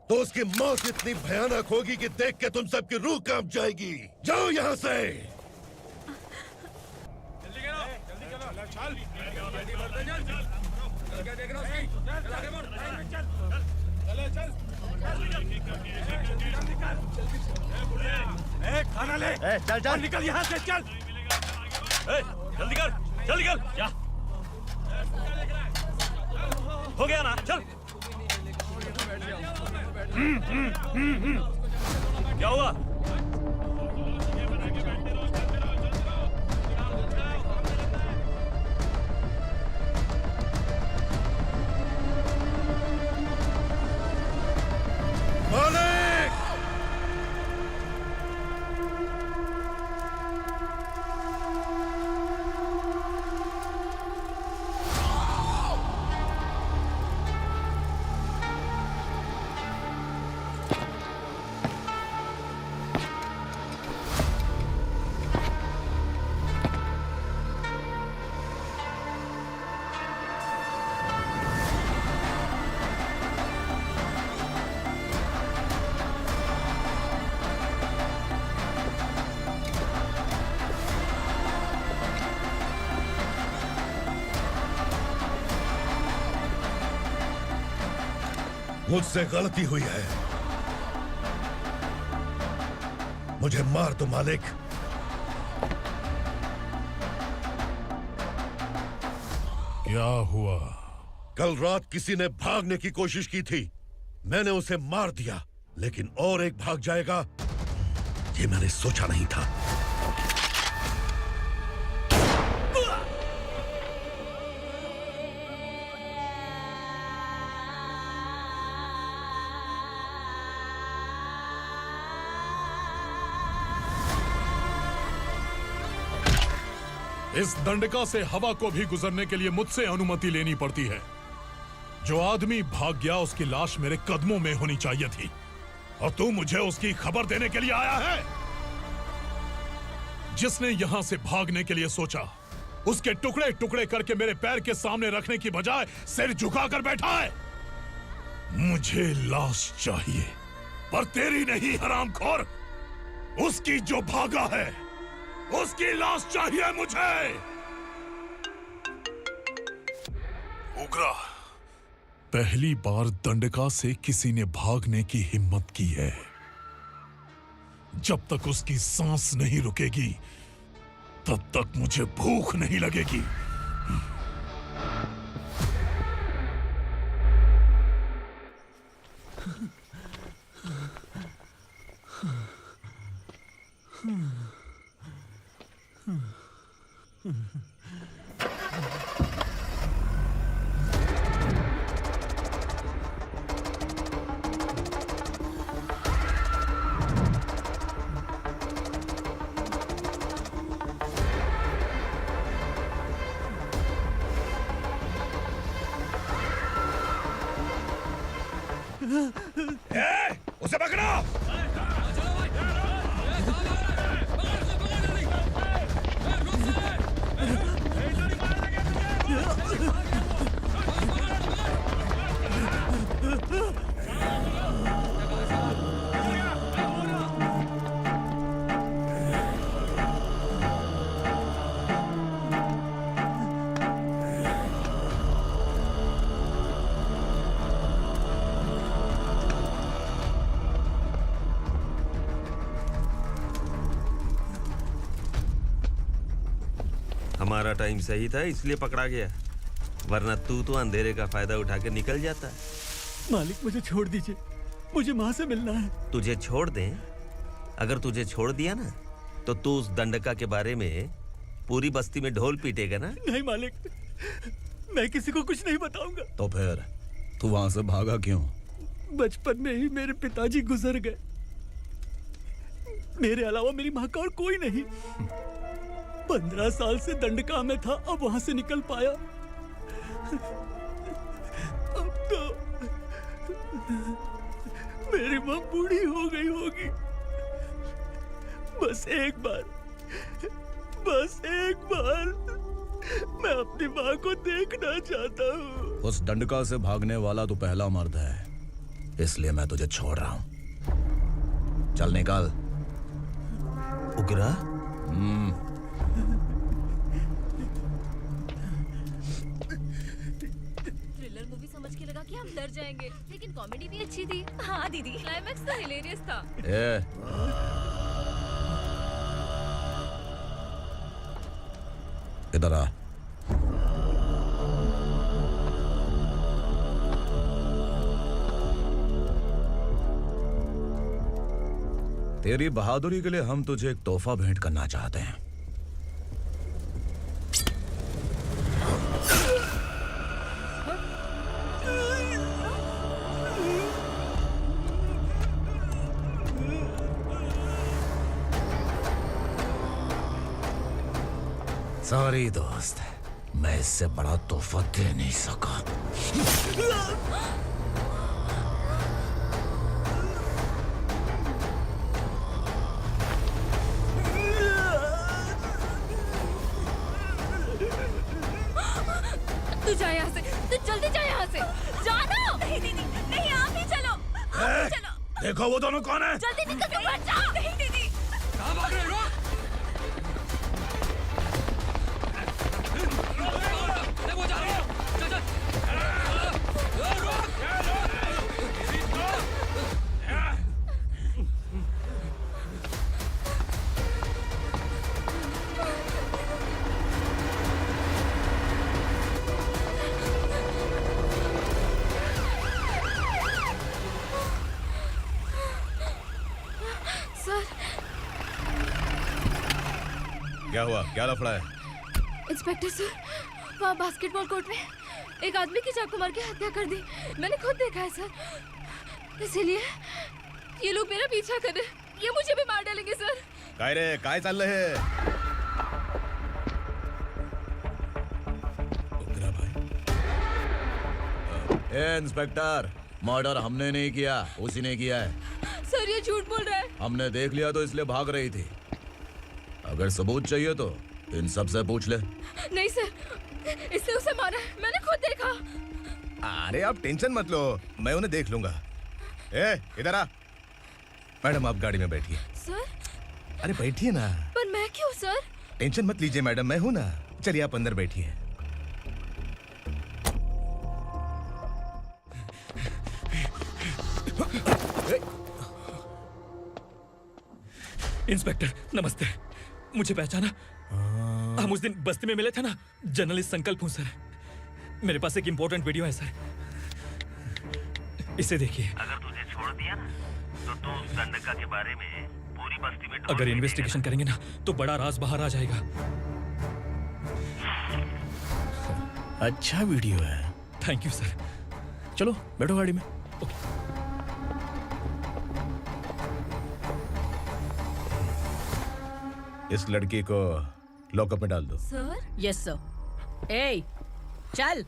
तो उसकी मौत इतनी भयानक होगी कि देख के तुम सबकी रूह कांप जाएगी। जाओ यहाँ से। खाना ले। चल चल निकल यहाँ से, चल। जल्दी कर, जल्दी कर। क्या हो गया ना? चल। क्या हुआ? मालिक! मुझसे गलती हुई है, मुझे मार दो मालिक। क्या हुआ? कल रात किसी ने भागने की कोशिश की थी, मैंने उसे मार दिया, लेकिन और एक भाग जाएगा ये मैंने सोचा नहीं था। इस दंडका से हवा को भी गुजरने के लिए मुझसे अनुमति लेनी पड़ती है। जो आदमी भाग गया उसकी लाश मेरे कदमों में होनी चाहिए थी, और तू मुझे उसकी खबर देने के लिए आया है। जिसने यहां से भागने के लिए सोचा, उसके टुकड़े टुकड़े करके मेरे पैर के सामने रखने की बजाय सिर झुकाकर बैठा है। मुझे लाश चाहिए, पर तेरी नहीं हरामखोर, उसकी जो भागा है उसकी लाश चाहिए मुझे। उग्रा, पहली बार दंडका से किसी ने भागने की हिम्मत की है। जब तक उसकी सांस नहीं रुकेगी तब तक मुझे भूख नहीं लगेगी। उसे पकड़ो। हमारा टाइम सही था इसलिए पकड़ा गया, वरना तू तो अंधेरे का फायदा उठा के निकल जाता। मालिक मुझे छोड़ दीजिए, मुझे माँ से मिलना है। तुझे छोड़ दें? अगर तुझे छोड़ दिया ना तो तू उस दंडका के बारे में पूरी बस्ती में ढोल पीटेगा ना। नहीं मालिक, मैं किसी को कुछ नहीं बताऊंगा। तो फिर तू वहां से भागा क्यों? बचपन में ही मेरे पिताजी गुजर गए, मेरे अलावा मेरी माँ का और कोई नहीं। 15 साल से दंडका में था, अब वहां से निकल पाया। अब तो मेरी माँ बूढ़ी हो गई होगी। बस एक बार मैं अपनी माँ को देखना चाहता हूँ। उस दंडका से भागने वाला तो पहला मर्द है, इसलिए मैं तुझे छोड़ रहा हूँ। चल निकल। उग्रा? थ्रिलर मूवी समझ के लगा कि हम डर जाएंगे, लेकिन कॉमेडी भी अच्छी थी। हाँ दीदी, क्लाइमैक्स तो हिलेरियस था। इधर आ। तेरी बहादुरी के लिए हम तुझे एक तोहफा भेंट करना चाहते हैं। सॉरी दोस्त, मैं इससे बड़ा तोहफा दे नहीं सका। तू जा यहाँ से, तू जल्दी जा यहाँ से। जानो। नहीं दीदी, नहीं, आप ही चलो। आप ही चलो। देखो वो दोनों कौन है? जल्दी निकल के मत जाओ। नहीं दीदी। कहाँ भाग रहे हो? देखो जा रहे हो। चल चल। सर। क्या हुआ? क्या लफड़ा है? इंस्पेक्टर सर, वहाँ बास्केटबॉल कोर्ट में एक आदमी की चाकू मार के हत्या कर दी। मैंने खुद देखा है सर, इसीलिए ये लोग मेरा पीछा कर रहे हैं। ये मुझे भी मार डालेंगे सर। काय रे, काय चाललंय हे? ए इंस्पेक्टर, मर्डर हमने नहीं किया, उसी ने किया है। सर ये झूठ बोल रहा है। हमने देख लिया तो इसलिए भाग रही थी। अगर सबूत चाहिए तो इन सब से पूछ ले। नहीं सर, इसने उसे मारा है, मैंने खुद देखा। अरे आप टेंशन मत लो, मैं उन्हें देख लूंगा। ए इधर आ। मैडम आप गाड़ी में बैठिए। सर? अरे बैठिए ना। पर मैं क्यों सर? टेंशन मत लीजिए मैडम, मैं हूं ना। चलिए आप अंदर बैठिए। इंस्पेक्टर नमस्ते, मुझे पहचाना? हम उस दिन बस्ती में मिले थे ना। जर्नलिस्ट संकल्प हूँ सर। मेरे पास एक इम्पोर्टेंट वीडियो है सर, इसे देखिए। अगर तुझे छोड़ दिया ना तो तू उस दंडका के बारे में पूरी बस्ती में अगर इन्वेस्टिगेशन करेंगे ना तो बड़ा राज बाहर आ जाएगा। अच्छा वीडियो है। Thank you sir. चलो बैठो गाड़ी में। इस लड़की को लॉकअप में डाल दो। सर? Yes sir. ए, चल।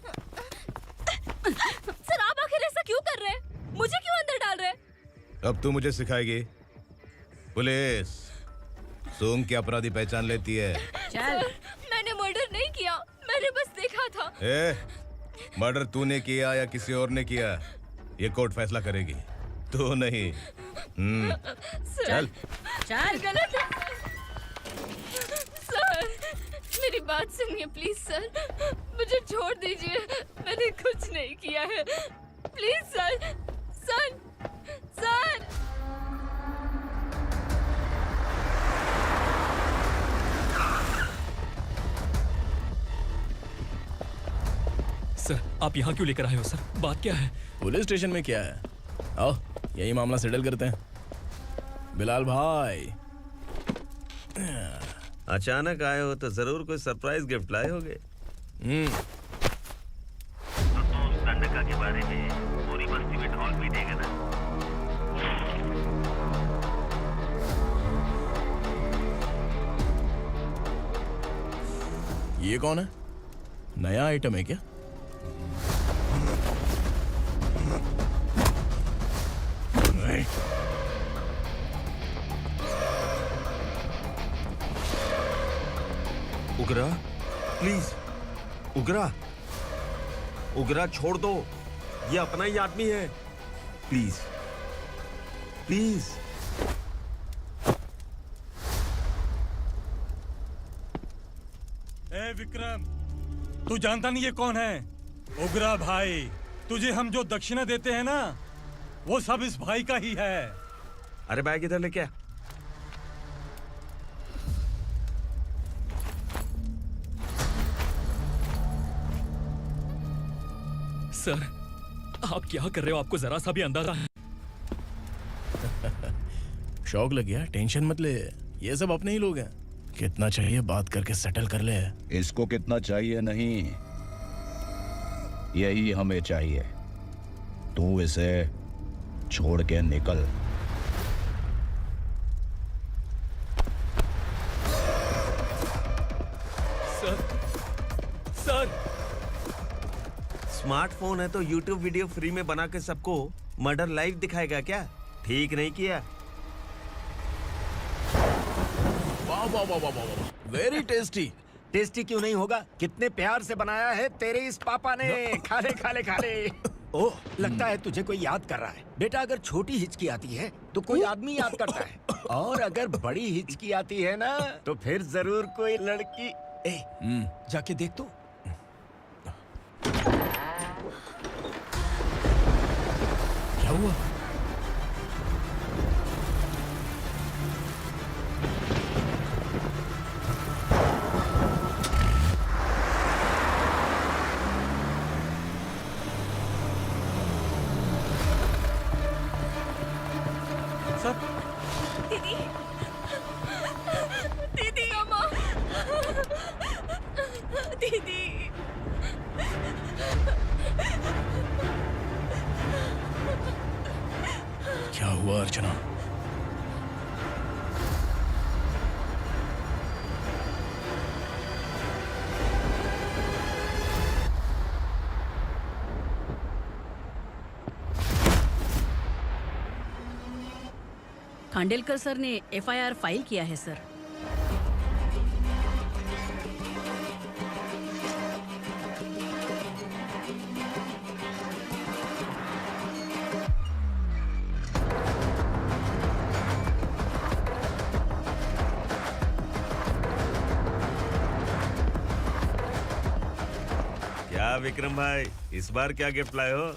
सर आप आखिर ऐसा क्यों कर रहे हैं? मुझे क्यों अंदर डाल रहे हैं? अब तू मुझे सिखाएगी? पुलिस सूंघ के अपराधी पहचान लेती है। सर, मैंने मर्डर नहीं किया, मैंने बस देखा था। मर्डर तूने किया या किसी और ने किया, ये कोर्ट फैसला करेगी, तू नहीं। चल चल। गलत है। सर मेरी बात सुनिए प्लीज सर, मुझे छोड़ दीजिए, मैंने कुछ नहीं किया है, please sir. Sir sir sir आप यहाँ क्यों लेकर आए हो सर? बात क्या है? पुलिस स्टेशन में क्या है? आओ यही मामला सेटल करते हैं। बिलाल भाई, अचानक आए हो तो जरूर कोई सरप्राइज गिफ्ट लाए होगे। तो उस दंडका के बारे में पूरी बस्ती में ढोल पीटेगा ना। ये कौन है? नया आइटम है क्या? उगरा प्लीज, उगरा उगरा छोड़ दो, ये अपना ही आदमी है, प्लीज प्लीज। ए विक्रम, तू जानता नहीं ये कौन है? उगरा भाई। तुझे हम जो दक्षिणा देते हैं ना, वो सब इस भाई का ही है। अरे बैग इधर लेके आ। सर आप क्या कर रहे हो? आपको जरा सा भी अंदाजा है? शौक लग गया? टेंशन मत ले, ये सब अपने ही लोग हैं। कितना चाहिए बात करके सेटल कर ले। इसको कितना चाहिए नहीं, यही हमें चाहिए। तू इसे छोड़ के निकल। सर स्मार्टफोन है तो YouTube वीडियो फ्री में बना के सबको मर्डर लाइव दिखाएगा क्या? ठीक नहीं किया। वाह वाह वाह वाह वाह, वेरी टेस्टी। टेस्टी क्यों नहीं होगा? कितने प्यार से बनाया है तेरे इस पापा ने। खा ले खा ले खा ले। ओह, लगता है तुझे कोई याद कर रहा है। बेटा अगर छोटी हिचकी आती है तो कोई आदमी याद करता है, और अगर बड़ी हिचकी आती है ना तो फिर जरूर कोई लड़की। जाके देख तो। क्या हुआ? दीदी, दीदी, अम्मा, दीदी। क्या हुआ अर्चना? खांडेलकर सर ने एफआईआर फाइल किया है सर। क्या विक्रम भाई, इस बार क्या गिफ्ट लाए हो?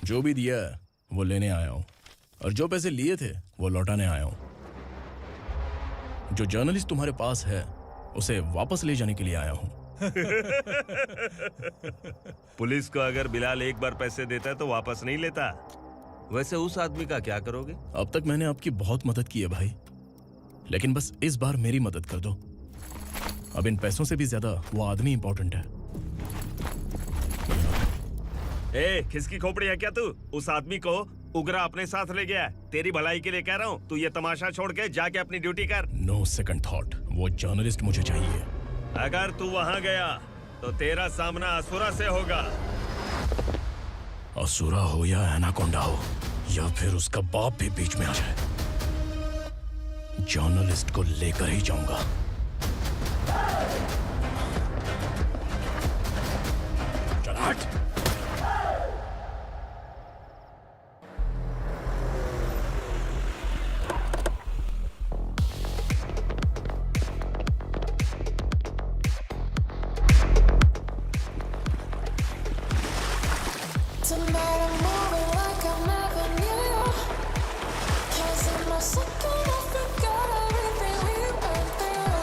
जो भी दिया है वो लेने आया हूँ, और जो पैसे लिए थे वो लौटाने आया हूँ। जो जर्नलिस्ट तुम्हारे पास है उसे वापस ले जाने के लिए आया हूँ। पुलिस को अगर बिलाल एक बार पैसे देता है तो वापस नहीं लेता। वैसे उस आदमी का क्या करोगे? अब तक मैंने आपकी बहुत मदद की है भाई, लेकिन बस इस बार मेरी मदद कर दो। अब इन पैसों से भी ज्यादा वो आदमी इंपॉर्टेंट है। ए, किसकी खोपड़ी है क्या तू? उस आदमी को उगरा अपने साथ ले गया है। तेरी भलाई के लिए कह रहा हूँ, तू ये तमाशा छोड़ के जाके अपनी ड्यूटी कर। नो सेकंड थॉट, वो जर्नलिस्ट मुझे चाहिए। अगर तू वहाँ गया तो तेरा सामना असुरा से होगा। असुरा हो या एनाकोंडा हो या फिर उसका बाप भी बीच में आ जाए, जर्नलिस्ट को लेकर ही जाऊंगा। चल हट। Tonight I'm moving like I never knew. Can't see my second, I forgot everything we went through.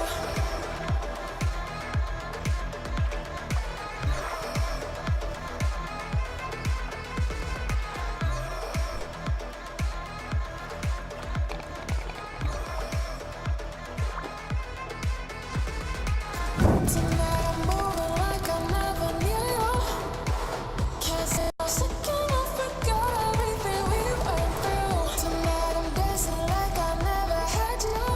Tonight I'm moving like I never knew. Can't see my second, I forgot everything we went through. Tonight I'm dancing like I never had you.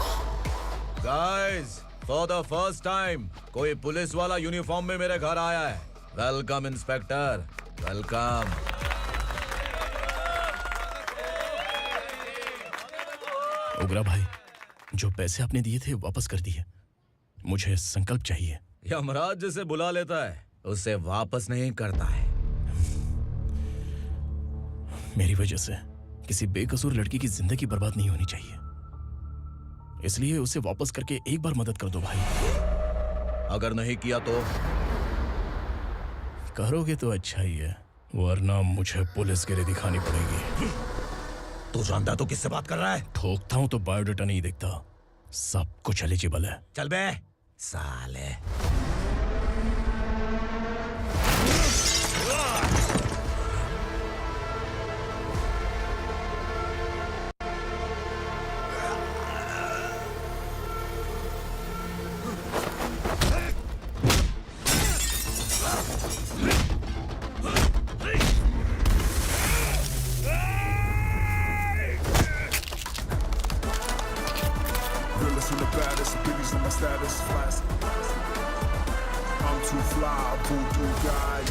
Guys, for the first time कोई police वाला uniform में मेरे घर आया है। Welcome inspector, welcome. उगरा भाई, जो पैसे आपने दिए थे वापस कर दिए। मुझे संकल्प चाहिए। यमराज जिसे बुला लेता है उसे वापस नहीं करता है। मेरी वजह से किसी बेकसूर लड़की की जिंदगी बर्बाद नहीं होनी चाहिए, इसलिए उसे वापस करके एक बार मदद कर दो भाई। अगर नहीं किया तो? करोगे तो अच्छा ही है, वरना मुझे पुलिसगिरी दिखानी पड़ेगी। तू जानता तो किससे बात कर रहा है? ठोकता हूं तो बायोडाटा नहीं दिखता, सब कुछ एलिजिबल है। चल बे साले। Realest and the baddest, biggies on my status, flash. I'm too fly, voodoo guy.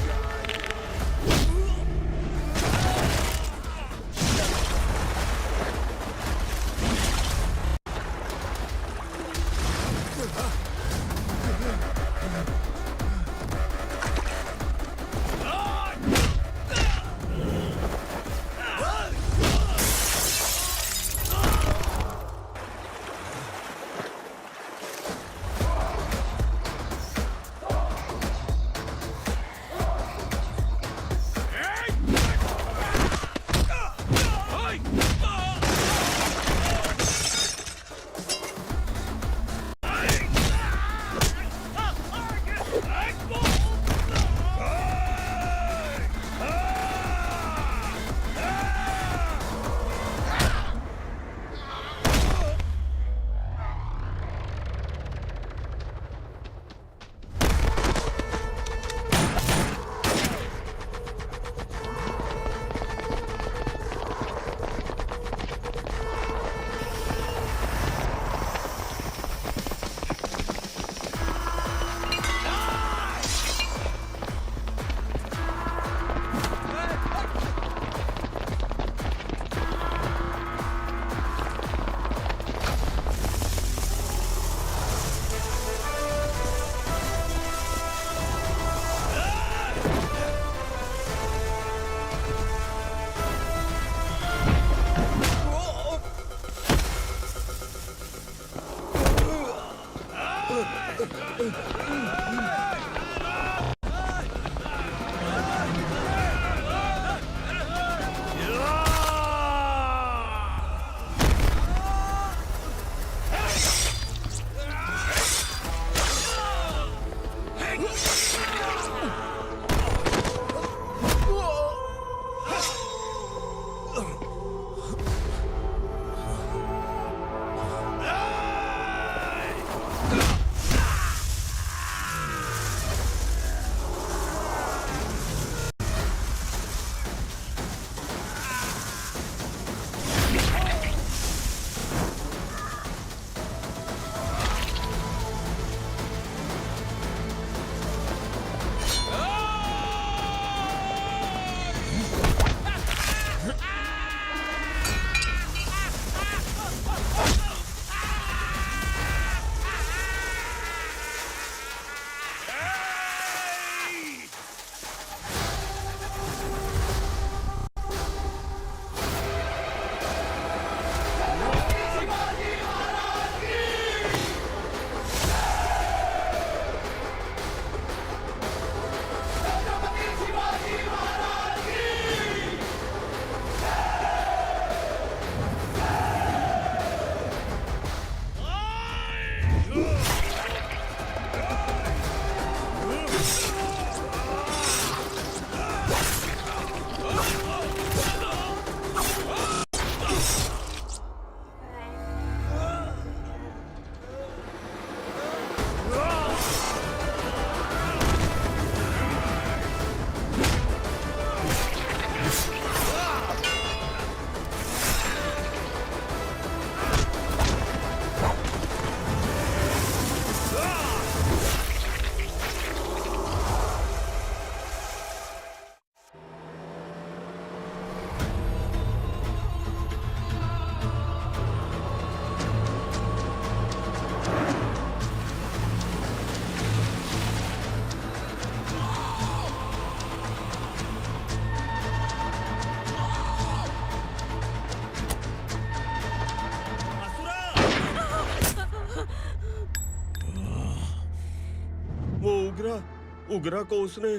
उगरा उगरा को उसने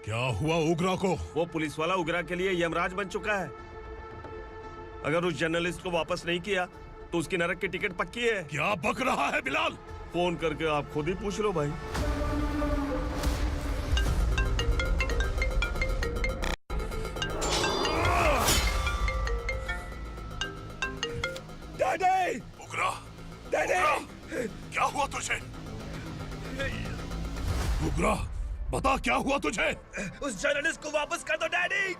क्या हुआ उगरा को? वो पुलिस वाला उगरा के लिए यमराज बन चुका है। अगर उस जर्नलिस्ट को वापस नहीं किया तो उसकी नरक की टिकट पक्की है। क्या बक रहा है बिलाल? फोन करके आप खुद ही पूछ लो भाई। डैडी! उगरा! डैडी! क्या हुआ तुझे? उगरा, बता क्या हुआ तुझे? उस जर्नलिस्ट को वापस कर दो डैडी,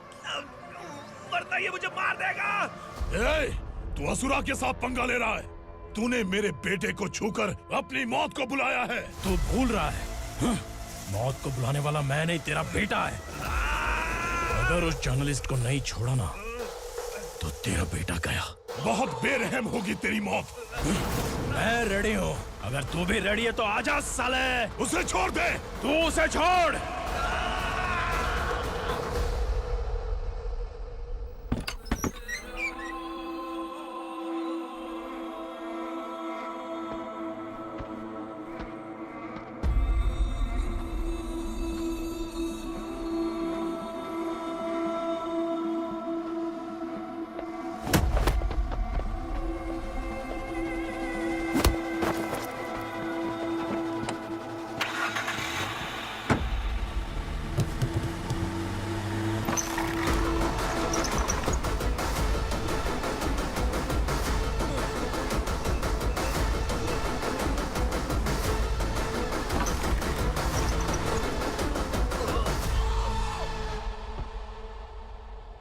वरना ये मुझे मार देगा। ए, तू असुरा के साथ पंगा ले रहा है। तूने मेरे बेटे को छूकर अपनी मौत को बुलाया है। तू भूल रहा है, मौत को बुलाने वाला मैं नहीं, तेरा बेटा है। अगर उस जर्नलिस्ट को नहीं छोड़ा ना तो तेरा बेटा गया। बहुत बेरहम होगी तेरी मौत। मैं रेडी हूँ, अगर तू भी रेडी है तो आजा साले। उसे छोड़ दे। तू उसे छोड़।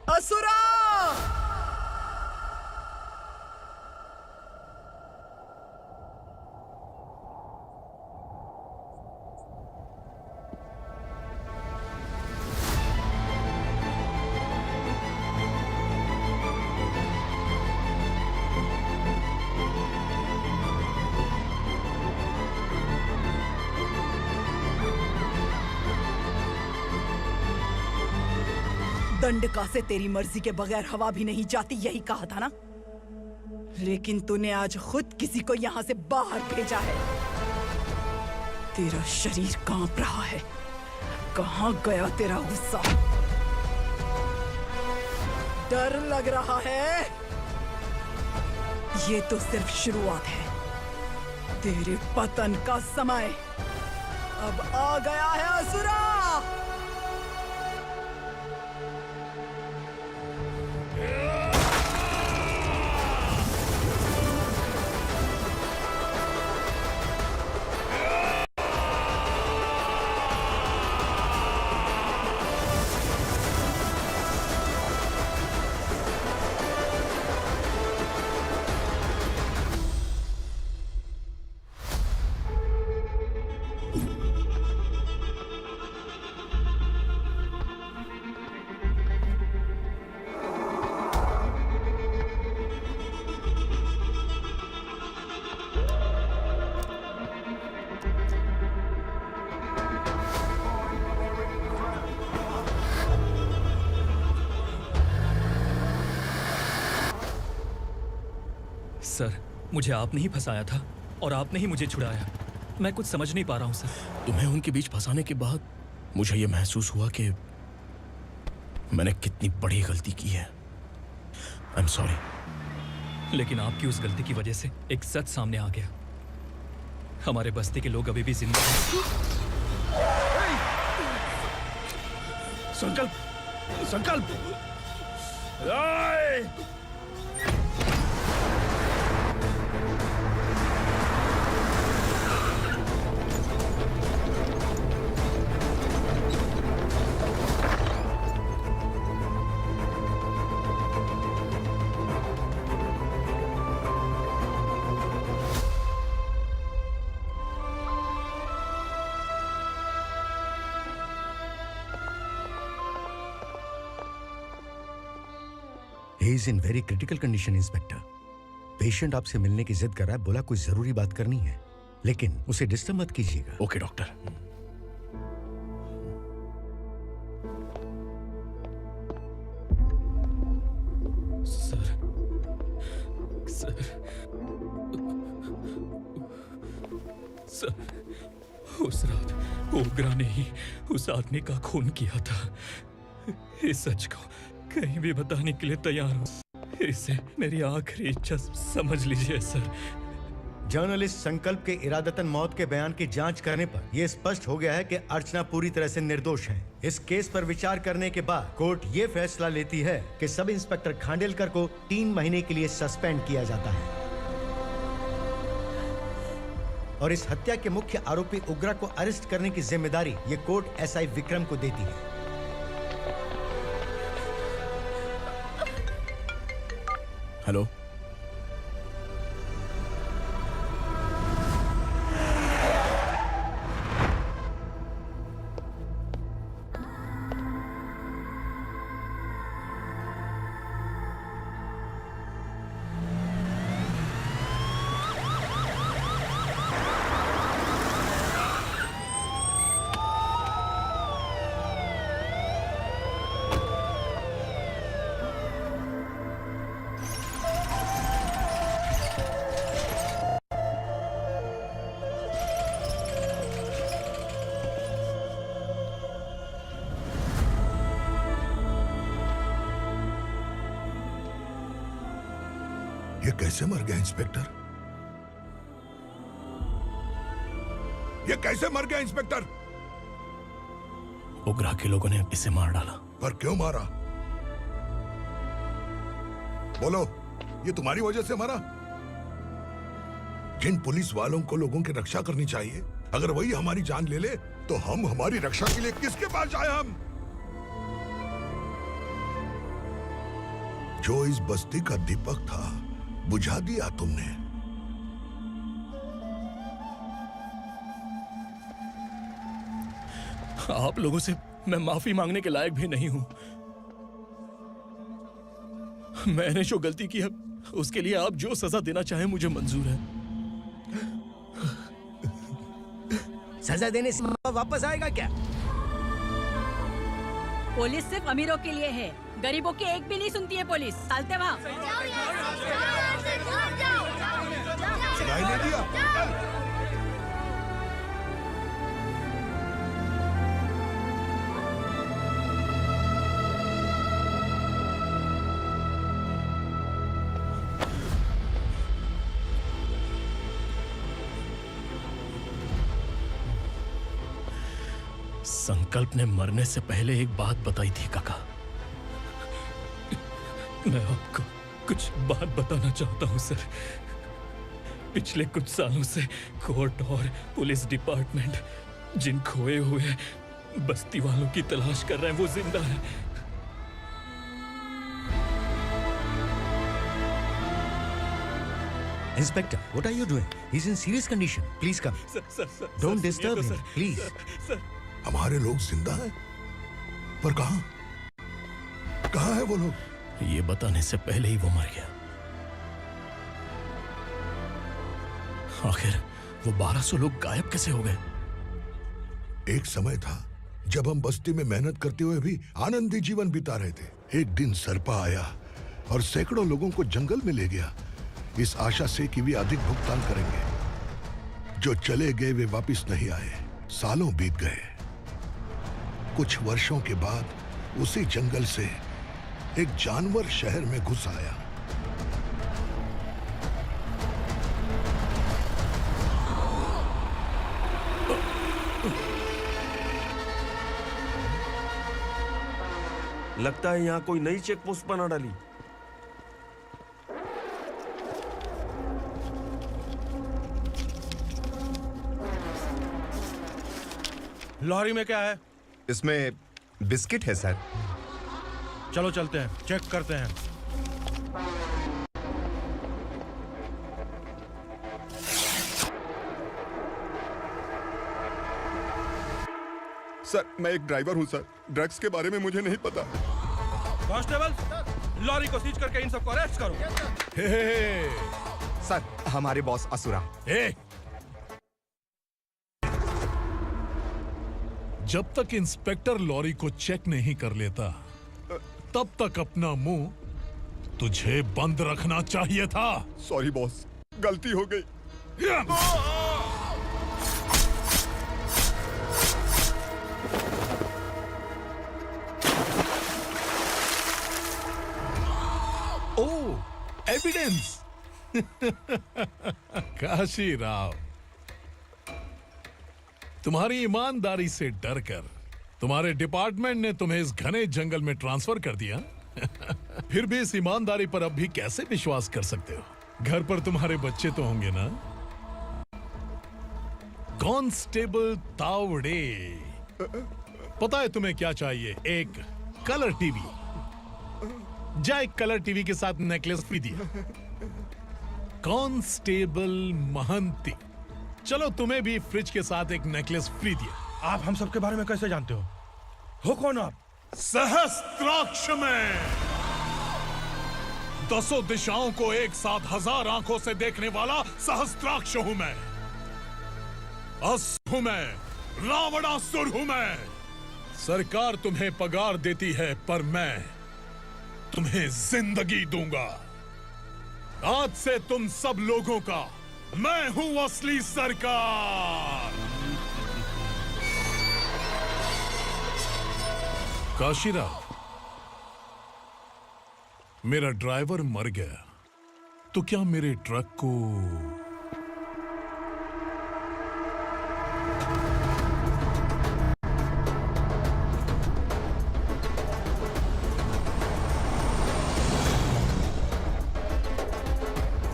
असुरा! दंडका से तेरी मर्जी के बगैर हवा भी नहीं जाती, यही कहा था ना? लेकिन तूने आज खुद किसी को यहाँ से बाहर भेजा है। तेरा शरीर कांप रहा है। कहाँ गया तेरा गुस्सा? डर लग रहा है? ये तो सिर्फ शुरुआत है। तेरे पतन का समय अब आ गया है असुरा। सर, मुझे आपने ही फंसाया था और आपने ही मुझे छुड़ाया। मैं कुछ समझ नहीं पा रहा हूँ सर। तुम्हें उनके बीच फंसाने के बाद मुझे ये महसूस हुआ कि मैंने कितनी बड़ी गलती की है। I am sorry. लेकिन आपकी उस गलती की वजह से एक सच सामने आ गया। हमारे बस्ती के लोग अभी भी जिंदा हैं। संकल्प! संकल्प! He is in very critical condition, inspector. Patient आपसे मिलने की जिद कर रहा है, बोला कोई जरूरी बात करनी है, लेकिन उसे डिस्टर्ब मत कीजिएगा। Okay doctor. सर उस रात ओग्रा ने ही उस आदमी का खून किया था। इस सच को कहीं भी बताने के लिए तैयार हूँ। इसे मेरी आखिरी इच्छा समझ लीजिए सर। जर्नलिस्ट संकल्प के इरादतन मौत के बयान की जांच करने पर यह स्पष्ट हो गया है कि अर्चना पूरी तरह से निर्दोष है। इस केस पर विचार करने के बाद कोर्ट ये फैसला लेती है कि सब इंस्पेक्टर खांडेलकर को 3 महीने के लिए सस्पेंड किया जाता है और इस हत्या के मुख्य आरोपी उग्रा को अरेस्ट करने की जिम्मेदारी ये कोर्ट एसआई विक्रम को देती है। हेलो, ये कैसे मर गया इंस्पेक्टर? ये कैसे मर गया इंस्पेक्टर? उग्रा के लोगों ने इसे मार डाला। पर क्यों मारा? बोलो, ये तुम्हारी वजह से मरा? जिन पुलिस वालों को लोगों की रक्षा करनी चाहिए, अगर वही हमारी जान ले ले तो हम हमारी रक्षा के लिए किसके पास जाए? हम जो इस बस्ती का दीपक था बुझा दिया तुमने। आप लोगों से मैं माफी मांगने के लायक भी नहीं हूं। मैंने जो गलती की है उसके लिए आप जो सजा देना चाहें मुझे मंजूर है। सजा देने से वापस आएगा क्या? पुलिस सिर्फ अमीरों के लिए है, गरीबों की एक भी नहीं सुनती है पुलिस। चलते वहाँ। सुनाई नहीं दिया? संकल्प ने मरने से पहले एक बात बताई थी काका। मैं आपको कुछ बात बताना चाहता हूं सर। पिछले कुछ सालों से कोर्ट और पुलिस डिपार्टमेंट जिन खोए हुए बस्ती वालों की तलाश कर रहे हैं वो जिंदा है। Inspector, what are you doing? He's in serious condition. Please come. Don't disturb him, please. हमारे लोग जिंदा हैं? पर कहां? कहां है वो लोग? ये बताने से पहले ही वो मर गया। आखिर वो 1200 लोग गायब कैसे हो गए? एक समय था जब हम बस्ती में मेहनत करते हुए भी आनंदी जीवन बिता रहे थे। एक दिन सरपा आया और सैकड़ों लोगों को जंगल में ले गया, इस आशा से कि वे अधिक भुगतान करेंगे। जो चले गए वे वापस नहीं आए। सालों बीत गए। कुछ वर्षों के बाद उसी जंगल से एक जानवर शहर में घुस आया। लगता है यहाँ कोई नई चेक पोस्ट बना डाली। लॉरी में क्या है? इसमें बिस्किट है सर। चलो चलते हैं, चेक करते हैं। सर, मैं एक ड्राइवर हूं सर। ड्रग्स के बारे में मुझे नहीं पता। कांस्टेबल, लॉरी को सीज करके इन सबको अरेस्ट करो। सर, हमारे बॉस असुरा। जब तक इंस्पेक्टर लॉरी को चेक नहीं कर लेता तब तक अपना मुंह तुझे बंद रखना चाहिए था। सॉरी बॉस, गलती हो गई। एविडेंस। काशी राव, तुम्हारी ईमानदारी से डरकर तुम्हारे डिपार्टमेंट ने तुम्हें इस घने जंगल में ट्रांसफर कर दिया। फिर भी इस ईमानदारी पर अब भी कैसे विश्वास कर सकते हो? घर पर तुम्हारे बच्चे तो होंगे ना? कांस्टेबल तावड़े, पता है तुम्हें क्या चाहिए? एक कलर टीवी। जा एक कलर टीवी के साथ नेकलेस भी दिया। कांस्टेबल महंती, चलो तुम्हें भी फ्रिज के साथ एक नेकलेस फ्री दिया। आप हम सबके बारे में कैसे जानते हो कौन आप? सहस्त्राक्ष में 10 दिशाओं को एक साथ 1000 आंखों से देखने वाला सहस्त्राक्ष हूं मैं। असुर हूं मैं, रावणासुर हूं मैं। सरकार तुम्हें पगार देती है पर मैं तुम्हें जिंदगी दूंगा। आज से तुम सब लोगों का मैं हूं असली सरकार। काशीराव, मेरा ड्राइवर मर गया तो क्या मेरे ट्रक को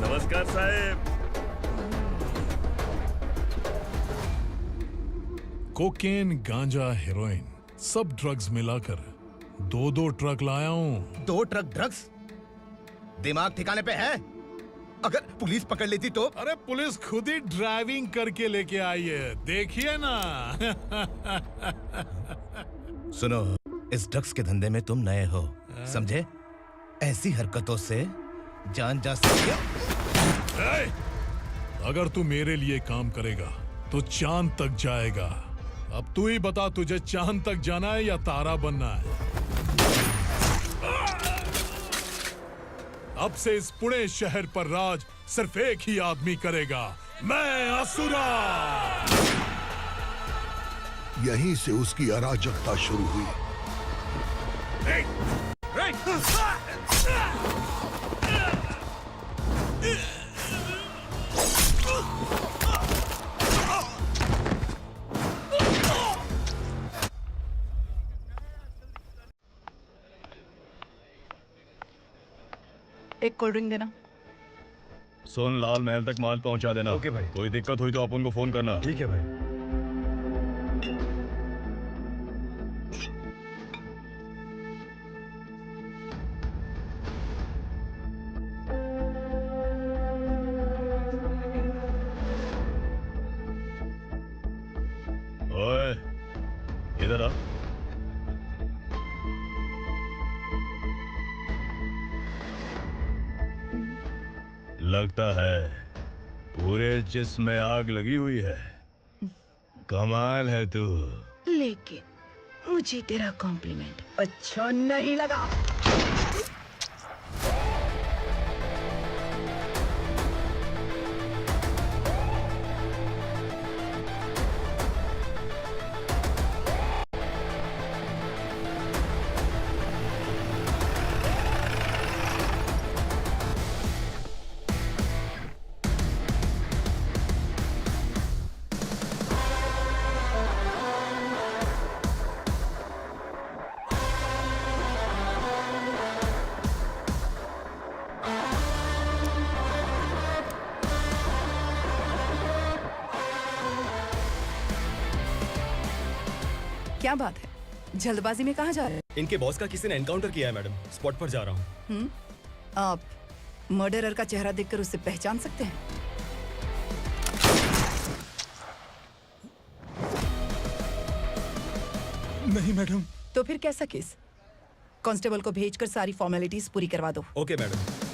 नमस्कार साहब। कोकेन, गांजा, हेरोइन, सब ड्रग्स मिलाकर 2 ट्रक लाया हूं। 2 ट्रक ड्रग्स? दिमाग ठिकाने पे है? अगर पुलिस पकड़ लेती तो? अरे पुलिस खुद ही ड्राइविंग करके लेके आई है, देखिए ना। सुनो, इस ड्रग्स के धंधे में तुम नए हो, समझे? ऐसी हरकतों से जान जा सकती है। अगर तू मेरे लिए काम करेगा तो चांद तक जाएगा। अब तू ही बता, तुझे चांद तक जाना है या तारा बनना है? अब से इस पुणे शहर पर राज सिर्फ एक ही आदमी करेगा, मैं असुरा। यहीं से उसकी अराजकता शुरू हुई। एक कोल्ड ड्रिंक देना। सोन लाल महल तक माल पहुंचा देना। ओके भाई। कोई दिक्कत हुई तो आप उनको फोन करना। ठीक है भाई। ओए, इधर आ। लगता है पूरे जिस्म में आग लगी हुई है। कमाल है तू। लेकिन मुझे तेरा कॉम्प्लीमेंट अच्छा नहीं लगा। क्या बात है, जल्दबाजी में कहाँ जा रहे हैं? इनके बॉस का किसी ने एनकाउंटर किया है मैडम, स्पॉट पर जा रहा हूँ। आप मर्डरर का चेहरा देखकर उससे पहचान सकते हैं? नहीं मैडम। तो फिर कैसा केस? कांस्टेबल को भेजकर सारी फॉर्मेलिटीज पूरी करवा दो। Okay madam.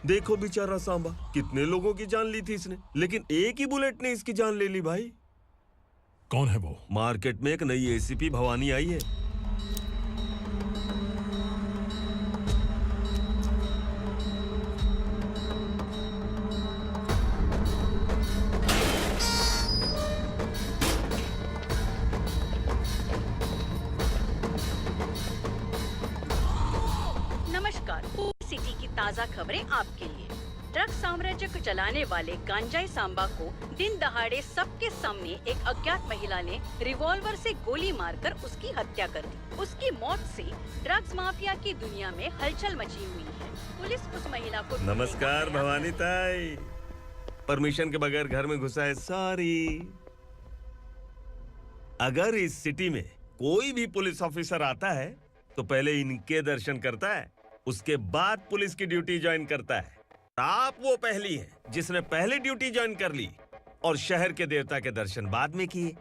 देखो बेचारा सांबा, कितने लोगों की जान ली थी इसने, लेकिन एक ही बुलेट ने इसकी जान ले ली भाई। कौन है वो? मार्केट में एक नई एसीपी भवानी आई है। ताज़ा खबरें आपके लिए। ड्रग्स साम्राज्य को चलाने वाले गांजाई सांबा को दिन दहाड़े सबके सामने एक अज्ञात महिला ने रिवॉल्वर से गोली मारकर उसकी हत्या कर दी। उसकी मौत से ड्रग्स माफिया की दुनिया में हलचल मची हुई है। पुलिस उस महिला को नमस्कार भवानी ताई। परमिशन के बगैर घर में घुसा है, सॉरी। अगर इस सिटी में कोई भी पुलिस ऑफिसर आता है तो पहले इनके दर्शन करता है, उसके बाद पुलिस की ड्यूटी ज्वाइन करता है। आप वो पहली हैं जिसने पहले ड्यूटी ज्वाइन कर ली और शहर के देवता के दर्शन बाद में किए।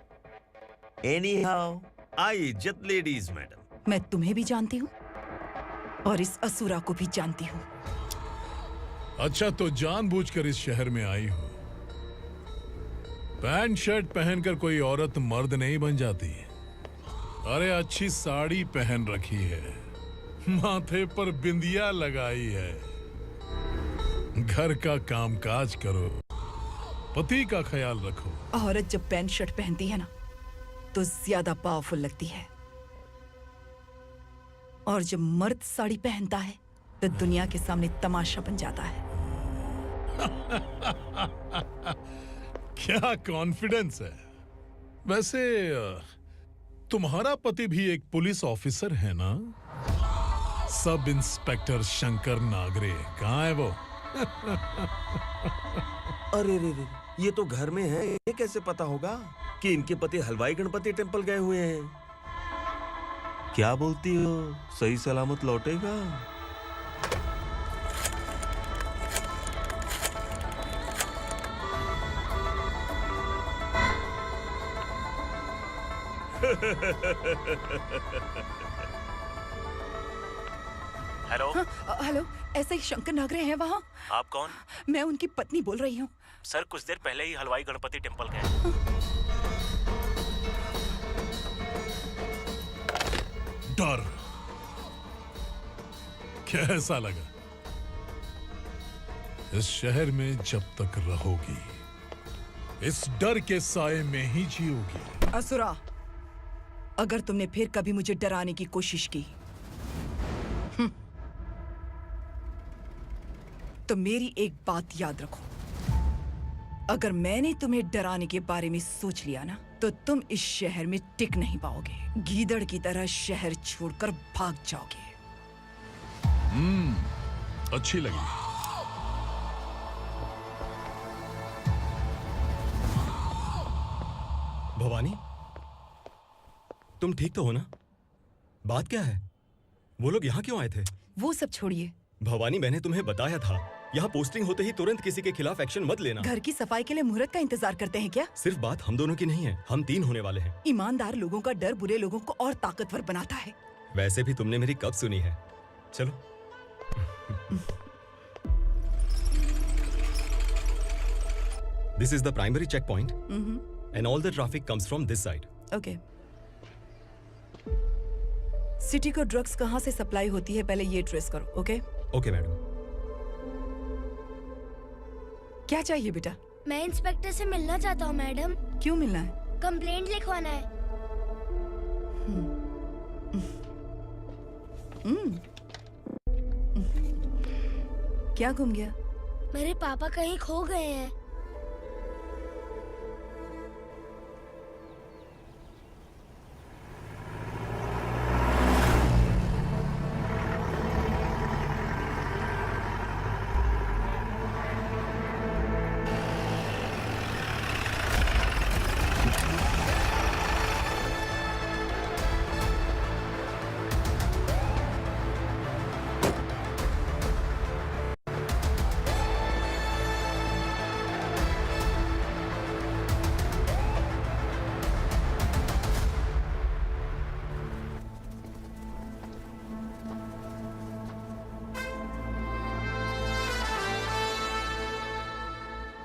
एनीहाउ, आई इज्जत लेडीज मैडम। मैं तुम्हें भी जानती हूँ और इस असुरा को भी जानती हूँ। अच्छा, तो जानबूझकर इस शहर में आई हो। पैंट शर्ट पहनकर कोई औरत मर्द नहीं बन जाती। अरे अच्छी साड़ी पहन रखी है, माथे पर बिंदिया लगाई है, घर का कामकाज करो, पति का ख्याल रखो। औरत जब पैंट शर्ट पहनती है ना तो ज्यादा पावरफुल लगती है, और जब मर्द साड़ी पहनता है तो दुनिया के सामने तमाशा बन जाता है। क्या कॉन्फिडेंस है। वैसे तुम्हारा पति भी एक पुलिस ऑफिसर है ना? सब इंस्पेक्टर शंकर नागरे, कहाँ है वो? अरे रे रे, ये तो घर में है, ये कैसे पता होगा कि इनके पति हलवाई गणपति टेम्पल गए हुए हैं? क्या बोलती हो, सही सलामत लौटेगा? हेलो। हेलो, ऐसे ही शंकर नागरे हैं वहाँ? आप कौन? मैं उनकी पत्नी बोल रही हूँ। सर कुछ देर पहले ही हलवाई गणपति टेम्पल गए। डर कैसा लगा? इस शहर में जब तक रहोगी इस डर के साए में ही जियोगी। असुरा, अगर तुमने फिर कभी मुझे डराने की कोशिश की तो मेरी एक बात याद रखो, अगर मैंने तुम्हें डराने के बारे में सोच लिया ना तो तुम इस शहर में टिक नहीं पाओगे। गीदड़ की तरह शहर छोड़कर भाग जाओगे। अच्छी लगी। भवानी, तुम ठीक तो हो ना? बात क्या है? वो लोग यहाँ क्यों आए थे? वो सब छोड़िए। भवानी, मैंने तुम्हें बताया था, यहाँ पोस्टिंग होते ही तुरंत किसी के खिलाफ एक्शन मत लेना। घर की सफाई के लिए मुहूर्त का इंतजार करते हैं क्या? सिर्फ बात हम दोनों की नहीं है, हम 3 होने वाले हैं। ईमानदार लोगों का डर बुरे लोगों को और ताकतवर बनाता है। वैसे भी तुमने मेरी कब सुनी है? चलो। This is the primary checkpoint, and all the traffic comes from this side. Okay. City को ड्रग्स कहाँ से सप्लाई होती है पहले ये ट्रेस करो, ओके? Okay madam. क्या चाहिए बेटा? मैं इंस्पेक्टर से मिलना चाहता हूँ मैडम। क्यों मिलना है? कंप्लेंट लिखवाना है। क्या घूम गया? मेरे पापा कहीं खो गए हैं।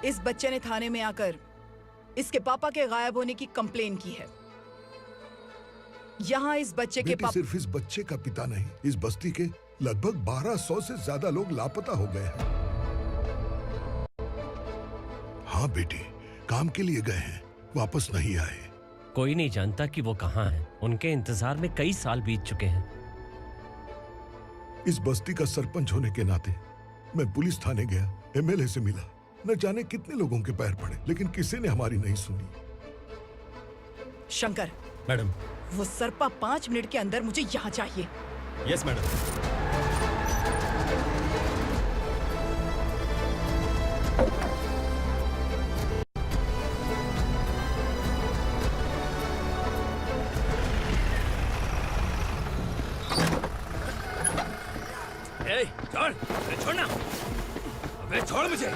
इस बच्चे ने थाने में आकर इसके पापा के गायब होने की कंप्लेन की है। यहाँ इस बच्चे के पापा सिर्फ इस बच्चे का पिता नहीं, इस बस्ती के लगभग 1200 से ज्यादा लोग लापता हो गए हैं। हाँ बेटी, काम के लिए गए हैं, वापस नहीं आए। कोई नहीं जानता कि वो कहाँ हैं। उनके इंतजार में कई साल बीत चुके हैं। इस बस्ती का सरपंच होने के नाते मैं पुलिस थाने गया, एमएलए से मिला, न जाने कितने लोगों के पैर पड़े, लेकिन किसी ने हमारी नहीं सुनी। शंकर, मैडम। वो सरपा 5 मिनट के अंदर मुझे यहाँ चाहिए। Yes madam. छोड़, अबे छोड़ना, अबे छोड़ मुझे।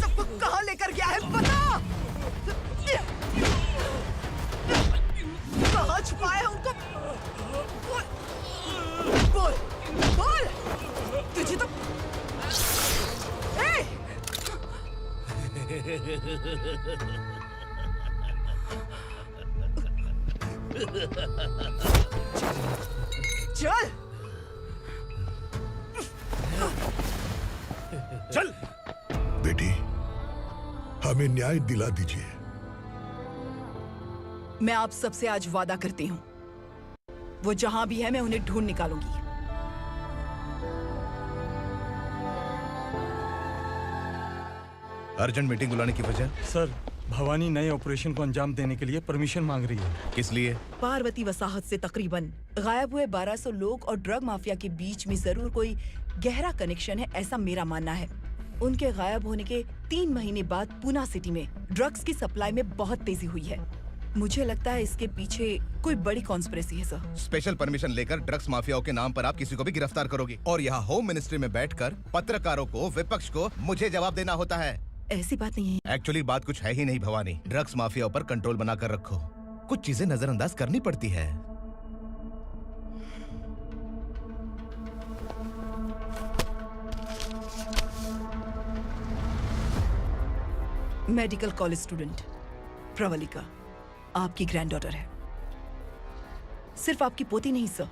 सबको कहाँ लेकर गया है बता। कहाँ छुपाया है उनको? बोल, बोल। तुझे तो चल चल बेटी, हमें न्याय दिला दीजिए। मैं आप सबसे आज वादा करती हूँ, वो जहां भी है मैं उन्हें ढूंढ निकालूंगी। अर्जेंट मीटिंग बुलाने की वजह? सर, भवानी नए ऑपरेशन को अंजाम देने के लिए परमिशन मांग रही है। किस लिए? पार्वती वसाहत से तकरीबन गायब हुए 1200 लोग और ड्रग माफिया के बीच में जरूर कोई गहरा कनेक्शन है, ऐसा मेरा मानना है। उनके गायब होने के 3 महीने बाद पूना सिटी में ड्रग्स की सप्लाई में बहुत तेजी हुई है। मुझे लगता है इसके पीछे कोई बड़ी कॉन्स्पिरेसी है सर। स्पेशल परमिशन लेकर ड्रग्स माफियाओं के नाम पर आप किसी को भी गिरफ्तार करोगे और यहाँ होम मिनिस्ट्री में बैठकर पत्रकारों को, विपक्ष को मुझे जवाब देना होता है। ऐसी बात नहीं है। एक्चुअली बात कुछ है ही नहीं भवानी। ड्रग्स माफियाओं पर कंट्रोल बनाकर रखो, कुछ चीजें नजरअंदाज करनी पड़ती है। मेडिकल कॉलेज स्टूडेंट प्रवलिका आपकी ग्रैंडडॉटर है। सिर्फ आपकी पोती नहीं सर,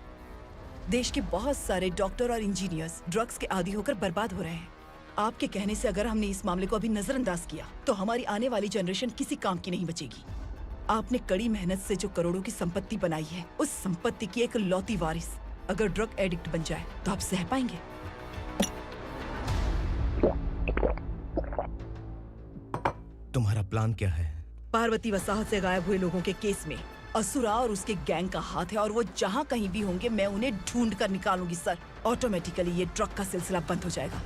देश के बहुत सारे डॉक्टर और इंजीनियर्स ड्रग्स के आदी होकर बर्बाद हो रहे हैं। आपके कहने से अगर हमने इस मामले को अभी नजरअंदाज किया तो हमारी आने वाली जनरेशन किसी काम की नहीं बचेगी। आपने कड़ी मेहनत से जो करोड़ों की संपत्ति बनाई है, उस संपत्ति की एक लौती वारिस अगर ड्रग एडिक्ट बन जाए तो आप सह पाएंगे? तुम्हारा प्लान क्या है? पार्वती वसाहत से गायब हुए लोगों के केस में असुरा और उसके गैंग का हाथ है और वो जहाँ कहीं भी होंगे मैं उन्हें ढूंढ कर निकालूंगी सर। ऑटोमेटिकली ये ड्रग का सिलसिला बंद हो जाएगा।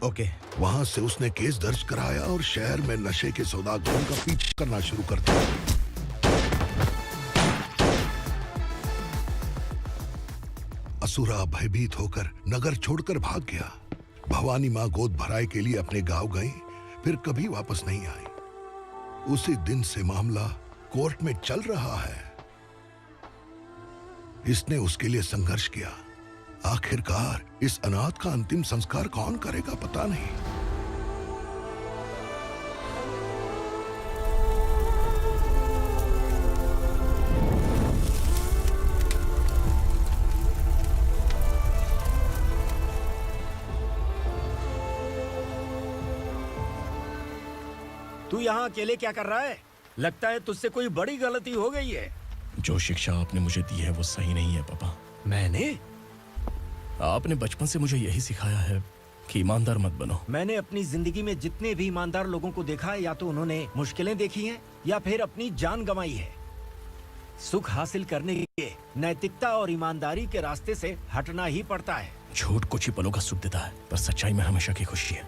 ओके। वहाँ से उसने केस दर्ज कराया और शहर में नशे के सौदागरों का पीछा करना शुरू कर दिया। असुरा भयभीत होकर नगर छोड़कर भाग गया। भवानी माँ गोद भराई के लिए अपने गांव गई, फिर कभी वापस नहीं आई। उसी दिन से मामला कोर्ट में चल रहा है। इसने उसके लिए संघर्ष किया। आखिरकार इस अनाथ का अंतिम संस्कार कौन करेगा पता नहीं। तू यहाँ अकेले क्या कर रहा है? लगता है तुझसे कोई बड़ी गलती हो गई है। जो शिक्षा आपने मुझे दी है वो सही नहीं है पापा। मैंने? आपने बचपन से मुझे यही सिखाया है कि ईमानदार मत बनो। मैंने अपनी जिंदगी में जितने भी ईमानदार लोगों को देखा है, या तो उन्होंने मुश्किलें देखी हैं या फिर अपनी जान गंवाई है। सुख हासिल करने के लिए नैतिकता और ईमानदारी के रास्ते से हटना ही पड़ता है। झूठ कुछ ही पलों का सुख देता है, पर सच्चाई में हमेशा की खुशी है।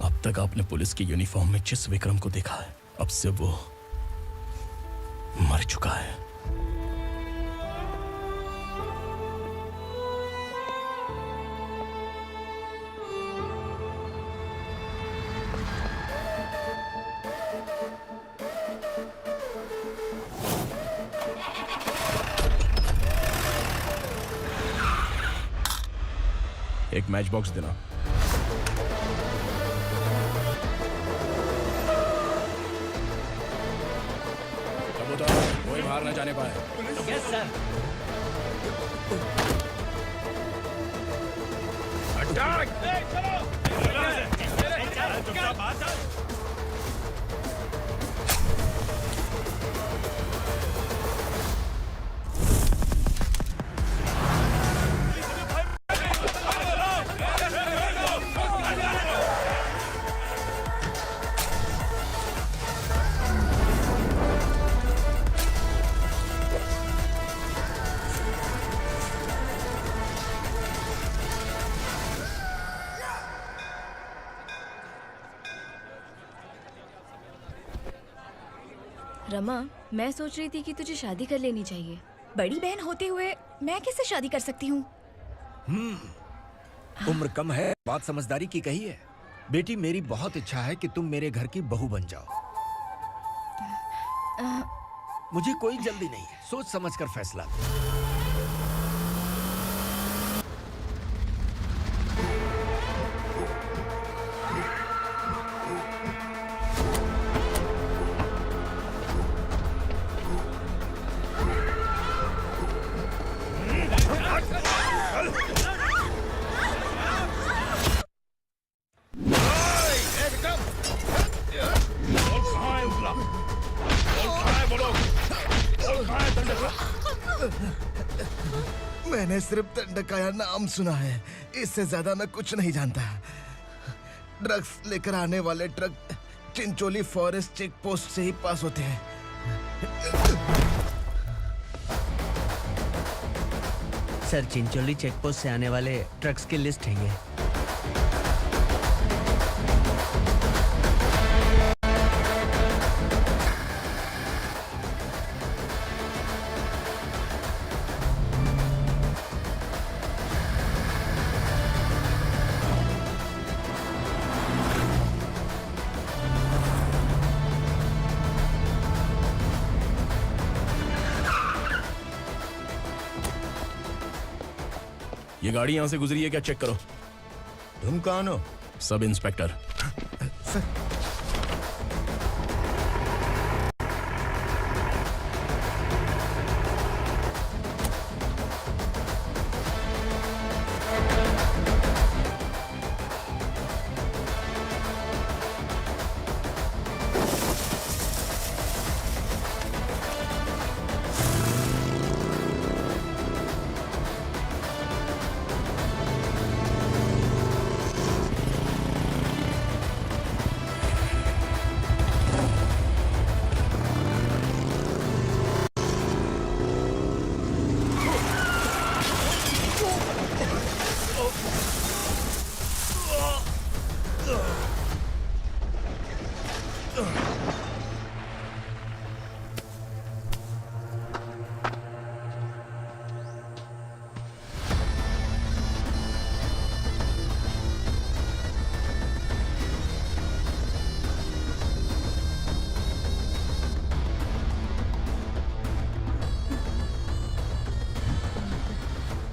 अब तक आपने पुलिस की यूनिफॉर्म में जिस विक्रम को देखा है, अब से वो मर चुका है। एक मैच बॉक्स देना। कोई बाहर न जाने पाए। Yes sir. रमा, मैं सोच रही थी कि तुझे शादी कर लेनी चाहिए। बड़ी बहन होते हुए मैं कैसे शादी कर सकती हूँ? उम्र कम है, बात समझदारी की कही है। बेटी, मेरी बहुत इच्छा है कि तुम मेरे घर की बहू बन जाओ। मुझे कोई जल्दी नहीं है, सोच समझ कर फैसला लो। मैंने सिर्फ दंडकाया नाम सुना है, इससे ज्यादा मैं कुछ नहीं जानता। ड्रग्स लेकर आने वाले truck Chincholi forest check post से ही पास होते हैं। सर, चिंचोली चेक पोस्ट से आने वाले ट्रक्स की लिस्ट है ये। ये गाड़ी यहाँ से गुजरी है क्या, चेक करो। तुम कौन हो? Sub inspector.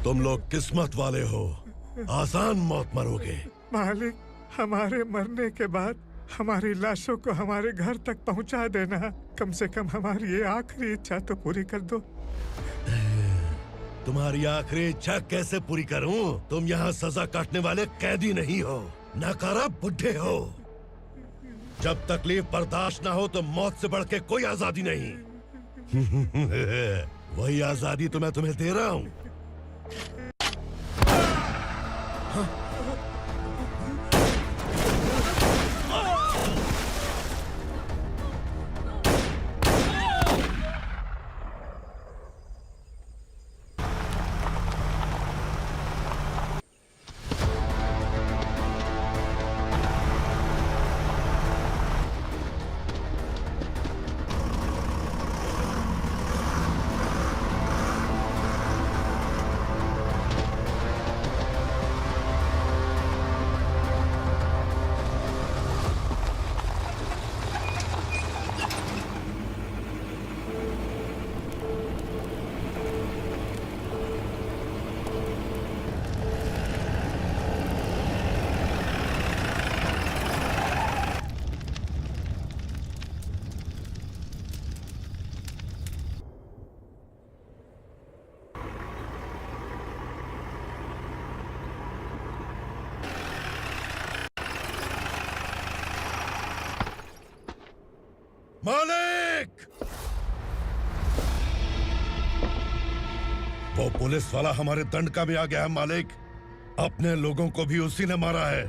तुम लोग किस्मत वाले हो, आसान मौत मरोगे। मालिक, हमारे मरने के बाद हमारी लाशों को हमारे घर तक पहुंचा देना। कम से कम हमारी ये आखिरी इच्छा तो पूरी कर दो। तुम्हारी आखिरी इच्छा कैसे पूरी करूं? तुम यहाँ सजा काटने वाले कैदी नहीं हो, नकारा बुढ़े हो। जब तकलीफ बर्दाश्त ना हो तो मौत से बढ़ के कोई आजादी नहीं। वही आजादी तो मैं तुम्हें दे रहा हूँ। मालिक! वो पुलिस वाला हमारे दंडका में आ गया है मालिक। अपने लोगों को भी उसी ने मारा है।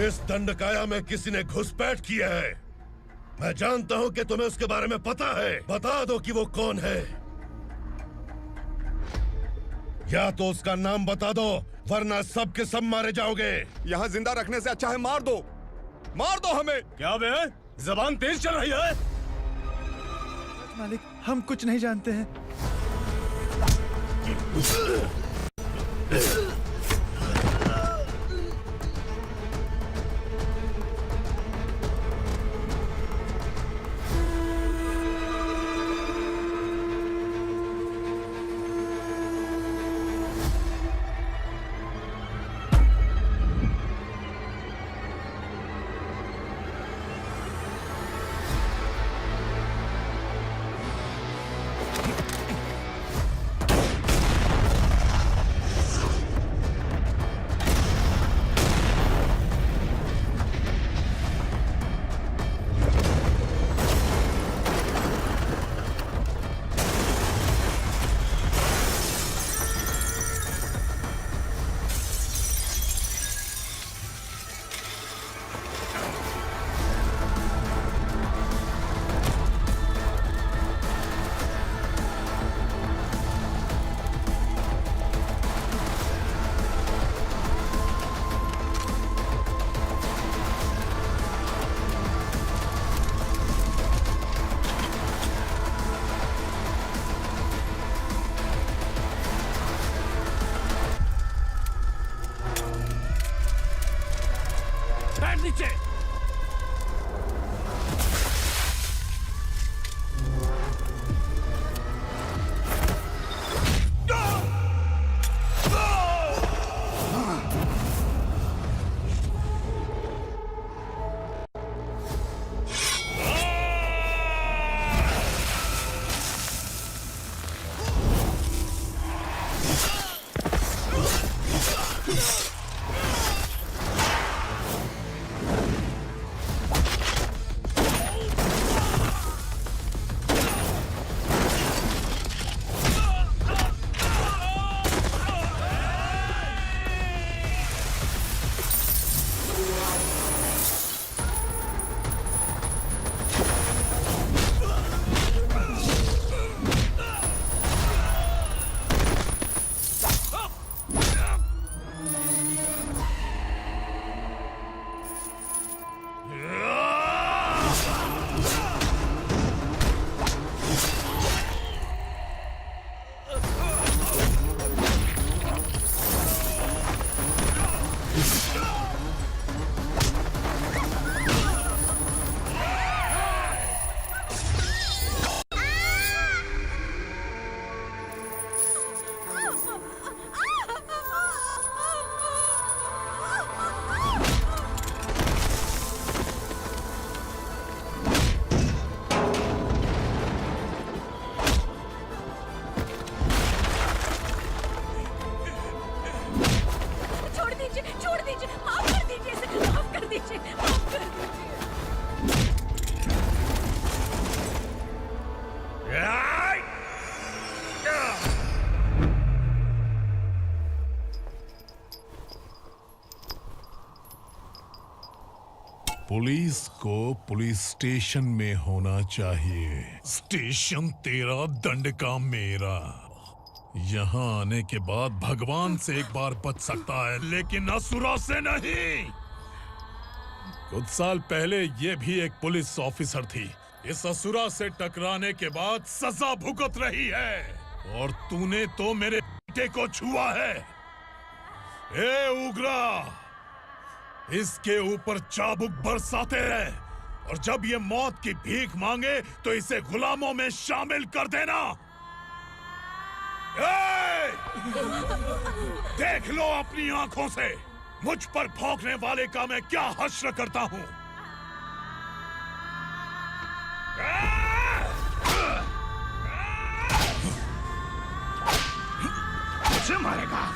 इस दंडकाया में किसी ने घुसपैठ किया है। मैं जानता हूं कि तुम्हें उसके बारे में पता है। बता दो कि वो कौन है। या तो उसका नाम बता दो, वरना सब के सब मारे जाओगे। यहाँ जिंदा रखने से अच्छा है मार दो हमें। क्या बे? जबान तेज चल रही है। मालिक, हम कुछ नहीं जानते हैं। पुलिस को पुलिस स्टेशन में होना चाहिए। स्टेशन तेरा, दंड का मेरा। यहाँ आने के बाद भगवान से एक बार बच सकता है, लेकिन असुरा से नहीं। कुछ साल पहले ये भी एक पुलिस ऑफिसर थी। इस असुरा से टकराने के बाद सजा भुगत रही है, और तूने तो मेरे बेटे को छुआ है। ए उग्रा, इसके ऊपर चाबुक बरसाते रहे, और जब ये मौत की भीख मांगे तो इसे गुलामों में शामिल कर देना। देख लो अपनी आंखों से मुझ पर भौंकने वाले का मैं क्या हश्र करता हूँ। मुझे मारेगा।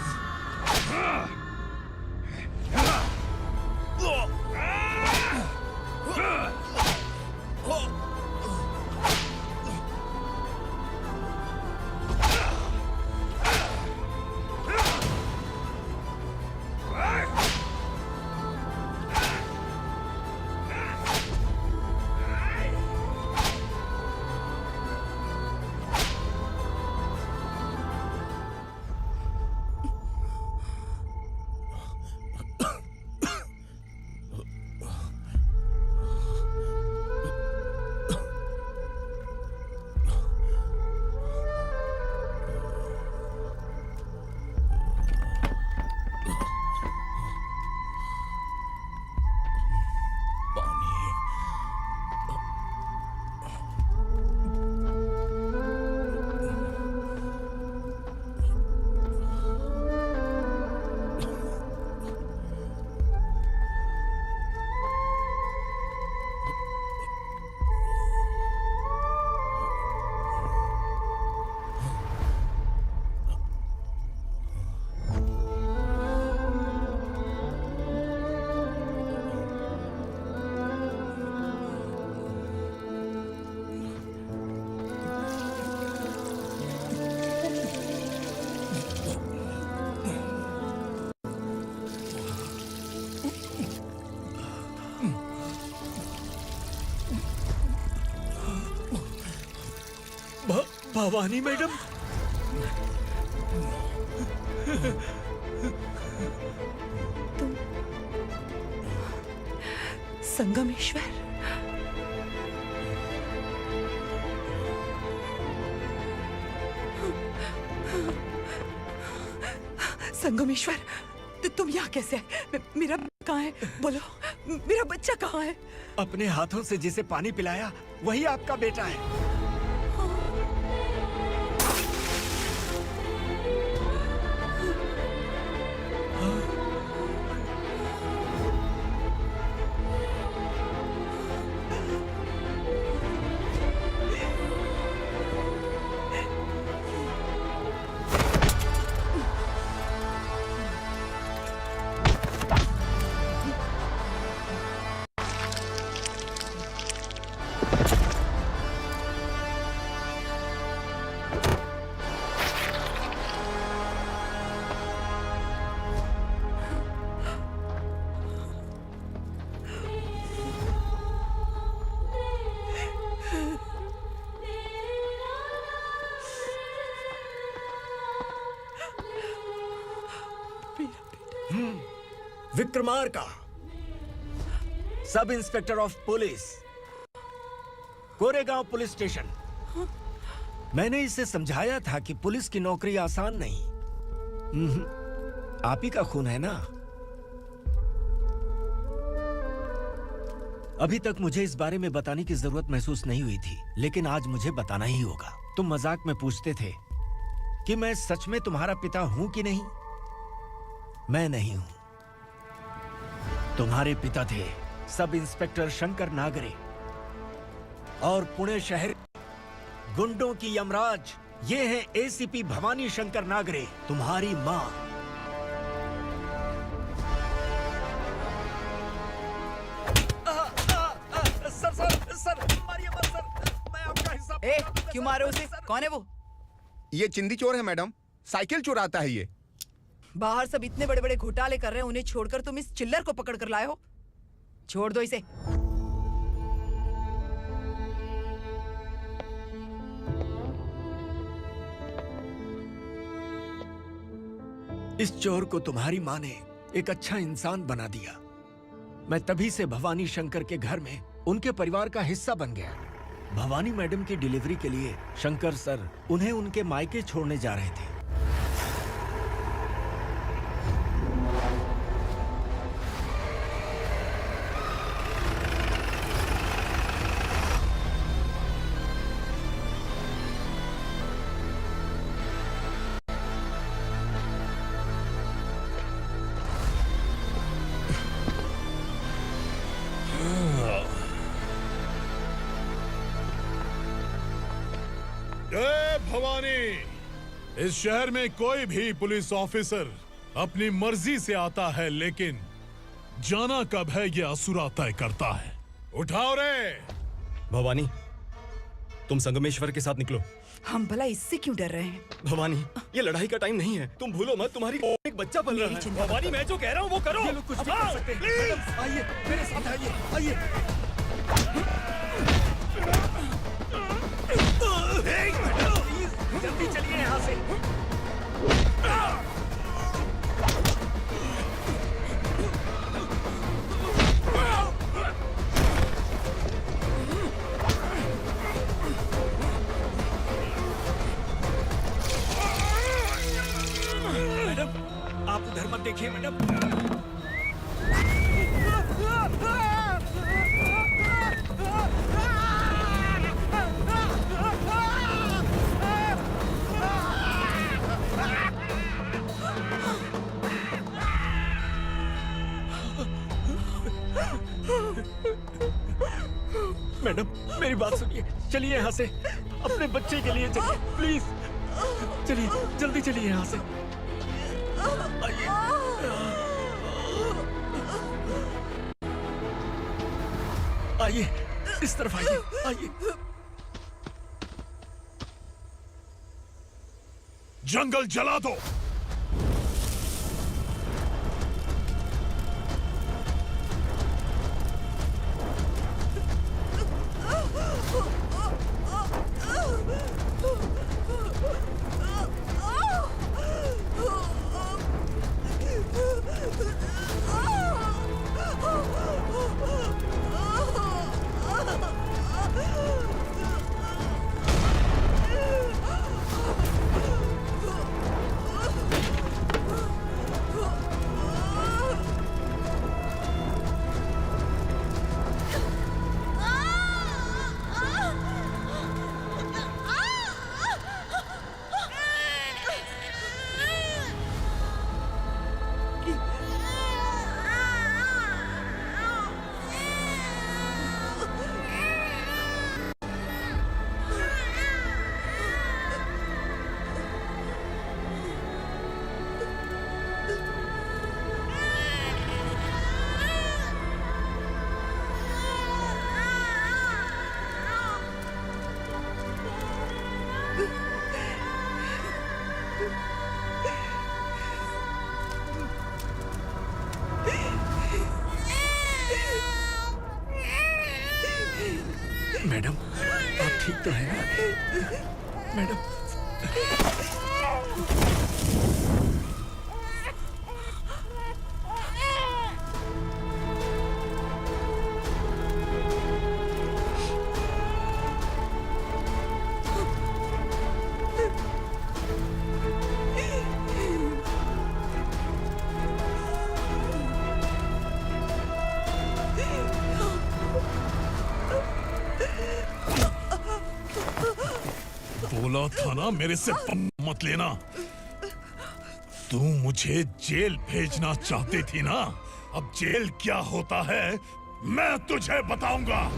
भवानी मैडम, तुम संगमेश्वर? संगमेश्वर, तुम यहाँ कैसे आए? मेरा कहाँ है? बोलो, मेरा बच्चा कहाँ है? अपने हाथों से जिसे पानी पिलाया वही आपका बेटा है। Vikramarka, sub inspector of police, Koregaon police station. मैंने इसे समझाया था कि पुलिस की नौकरी आसान नहीं। आप ही का खून है ना? अभी तक मुझे इस बारे में बताने की जरूरत महसूस नहीं हुई थी, लेकिन आज मुझे बताना ही होगा। तुम मजाक में पूछते थे कि मैं सच में तुम्हारा पिता हूं कि नहीं। मैं नहीं हूं। तुम्हारे पिता थे सब इंस्पेक्टर शंकर नागरे, और पुणे शहर गुंडों की यमराज ये है एसीपी भवानी शंकर नागरे, तुम्हारी मां। सर, मारिए मत सर, मैं आपका हिस्सा। क्यों मारे उसे? कौन है वो? ये चिंदी चोर है मैडम, साइकिल चुराता है ये। बाहर सब इतने बड़े बड़े घोटाले कर रहे हैं, उन्हें छोड़कर तुम इस चिल्लर को पकड़ कर लाए हो। छोड़ दो इसे। इस चोर को तुम्हारी माँ ने एक अच्छा इंसान बना दिया। मैं तभी से भवानी शंकर के घर में उनके परिवार का हिस्सा बन गया। भवानी मैडम की डिलीवरी के लिए शंकर सर उन्हें उनके मायके छोड़ने जा रहे थे। भवानी, इस शहर में कोई भी पुलिस ऑफिसर अपनी मर्जी से आता है, लेकिन जाना कब है ये असुरा तय करता है। उठाओ रे। भवानी, तुम संगमेश्वर के साथ निकलो। हम भला इससे क्यों डर रहे हैं? भवानी, ये लड़ाई का टाइम नहीं है। तुम भूलो मत, तुम्हारी एक बच्चा पल रहा है। भवानी, मैं जो कह रहा हूँ वो करो। ये लोग कुछ भी कर सकते हैं। मैडम, आइए मेरे साथ आइए। जल्दी चलिए यहाँ से। मैडम, आप उधर मत देखिए मैडम। मैडम, मेरी बात सुनिए, चलिए यहाँ से। अपने बच्चे के लिए चलिए, प्लीज चलिए, जल्दी चलिए यहाँ से। आइए। आइए, इस तरफ आइए, आइए। जंगल जला दो। मैडम, आप ठीक तो हैं? मैडम, बोला था ना मेरे से मत लेना। तू मुझे जेल भेजना चाहती थी ना, अब जेल क्या होता है मैं तुझे बताऊंगा।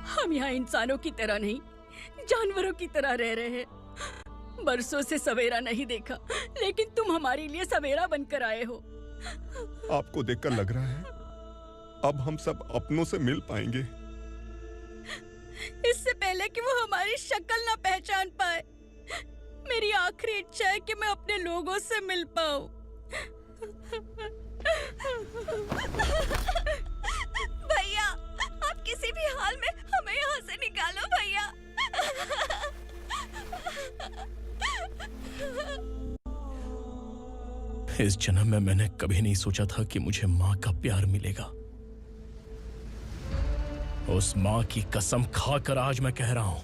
हम यहाँ इंसानों की तरह नहीं, जानवरों की तरह रह रहे हैं। बरसों से सवेरा नहीं देखा, लेकिन तुम हमारे लिए सवेरा बनकर आए हो। आपको देखकर लग रहा है अब हम सब अपनों से मिल पाएंगे। इससे पहले कि वो हमारी शक्ल ना पहचान पाए, मेरी आखिरी इच्छा है कि मैं अपने लोगों से मिल पाऊं। भैया, आप किसी भी हाल में हमें यहाँ से निकालो भैया। इस जन्म में मैंने कभी नहीं सोचा था कि मुझे माँ का प्यार मिलेगा। उस माँ की कसम खाकर आज मैं कह रहा हूं,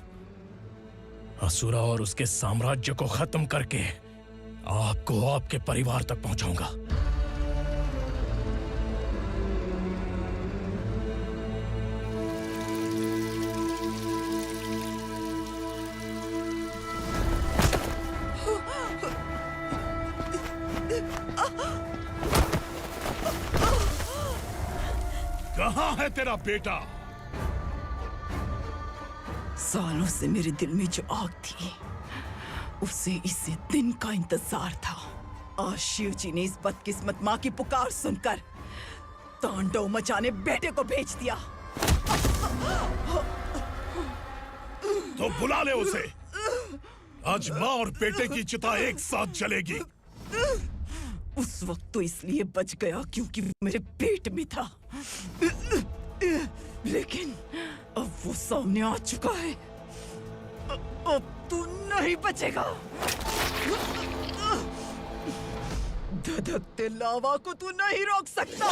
असुरा और उसके साम्राज्य को खत्म करके आपको आपके परिवार तक पहुंचाऊंगा। कहाँ है तेरा बेटा? सालों से मेरे दिल में जो आग थी, उसे इसी दिन का इंतजार था। आज शिव जी ने इस बदकिस्मत माँ की पुकार सुनकर तांडव मचाने बेटे को भेज दिया। तो बुला ले उसे। आज माँ और बेटे की चिता एक साथ जलेगी। उस वक्त तो इसलिए बच गया क्योंकि वो मेरे पेट में था, लेकिन अब वो सामने आ चुका है। अब तू नहीं बचेगा। धधकते लावा को तू नहीं रोक सकता।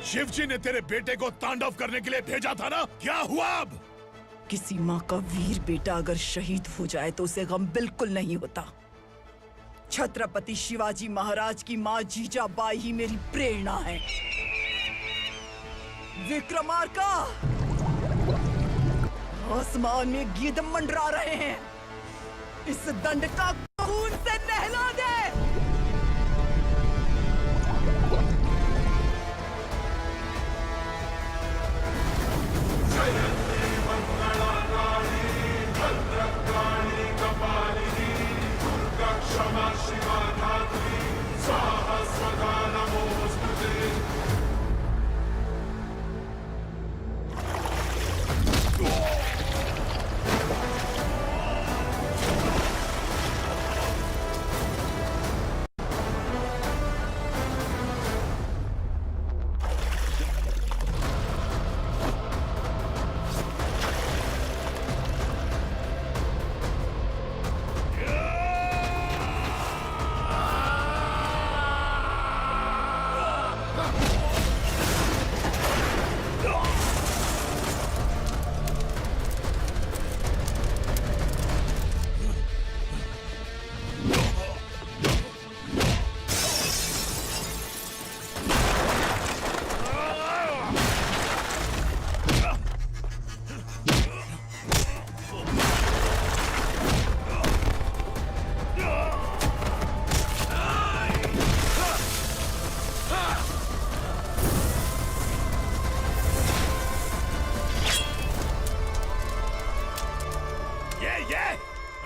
शिवजी ने तेरे बेटे को तांडव करने के लिए भेजा था ना, क्या हुआ अब? किसी माँ का वीर बेटा अगर शहीद हो जाए तो उसे गम बिल्कुल नहीं होता। छत्रपति शिवाजी महाराज की माँ जीजाबाई ही मेरी प्रेरणा है। विक्रमार्का, आसमान में गीत मंडरा रहे हैं, इस दंड का खून से नहला दे।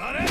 अरे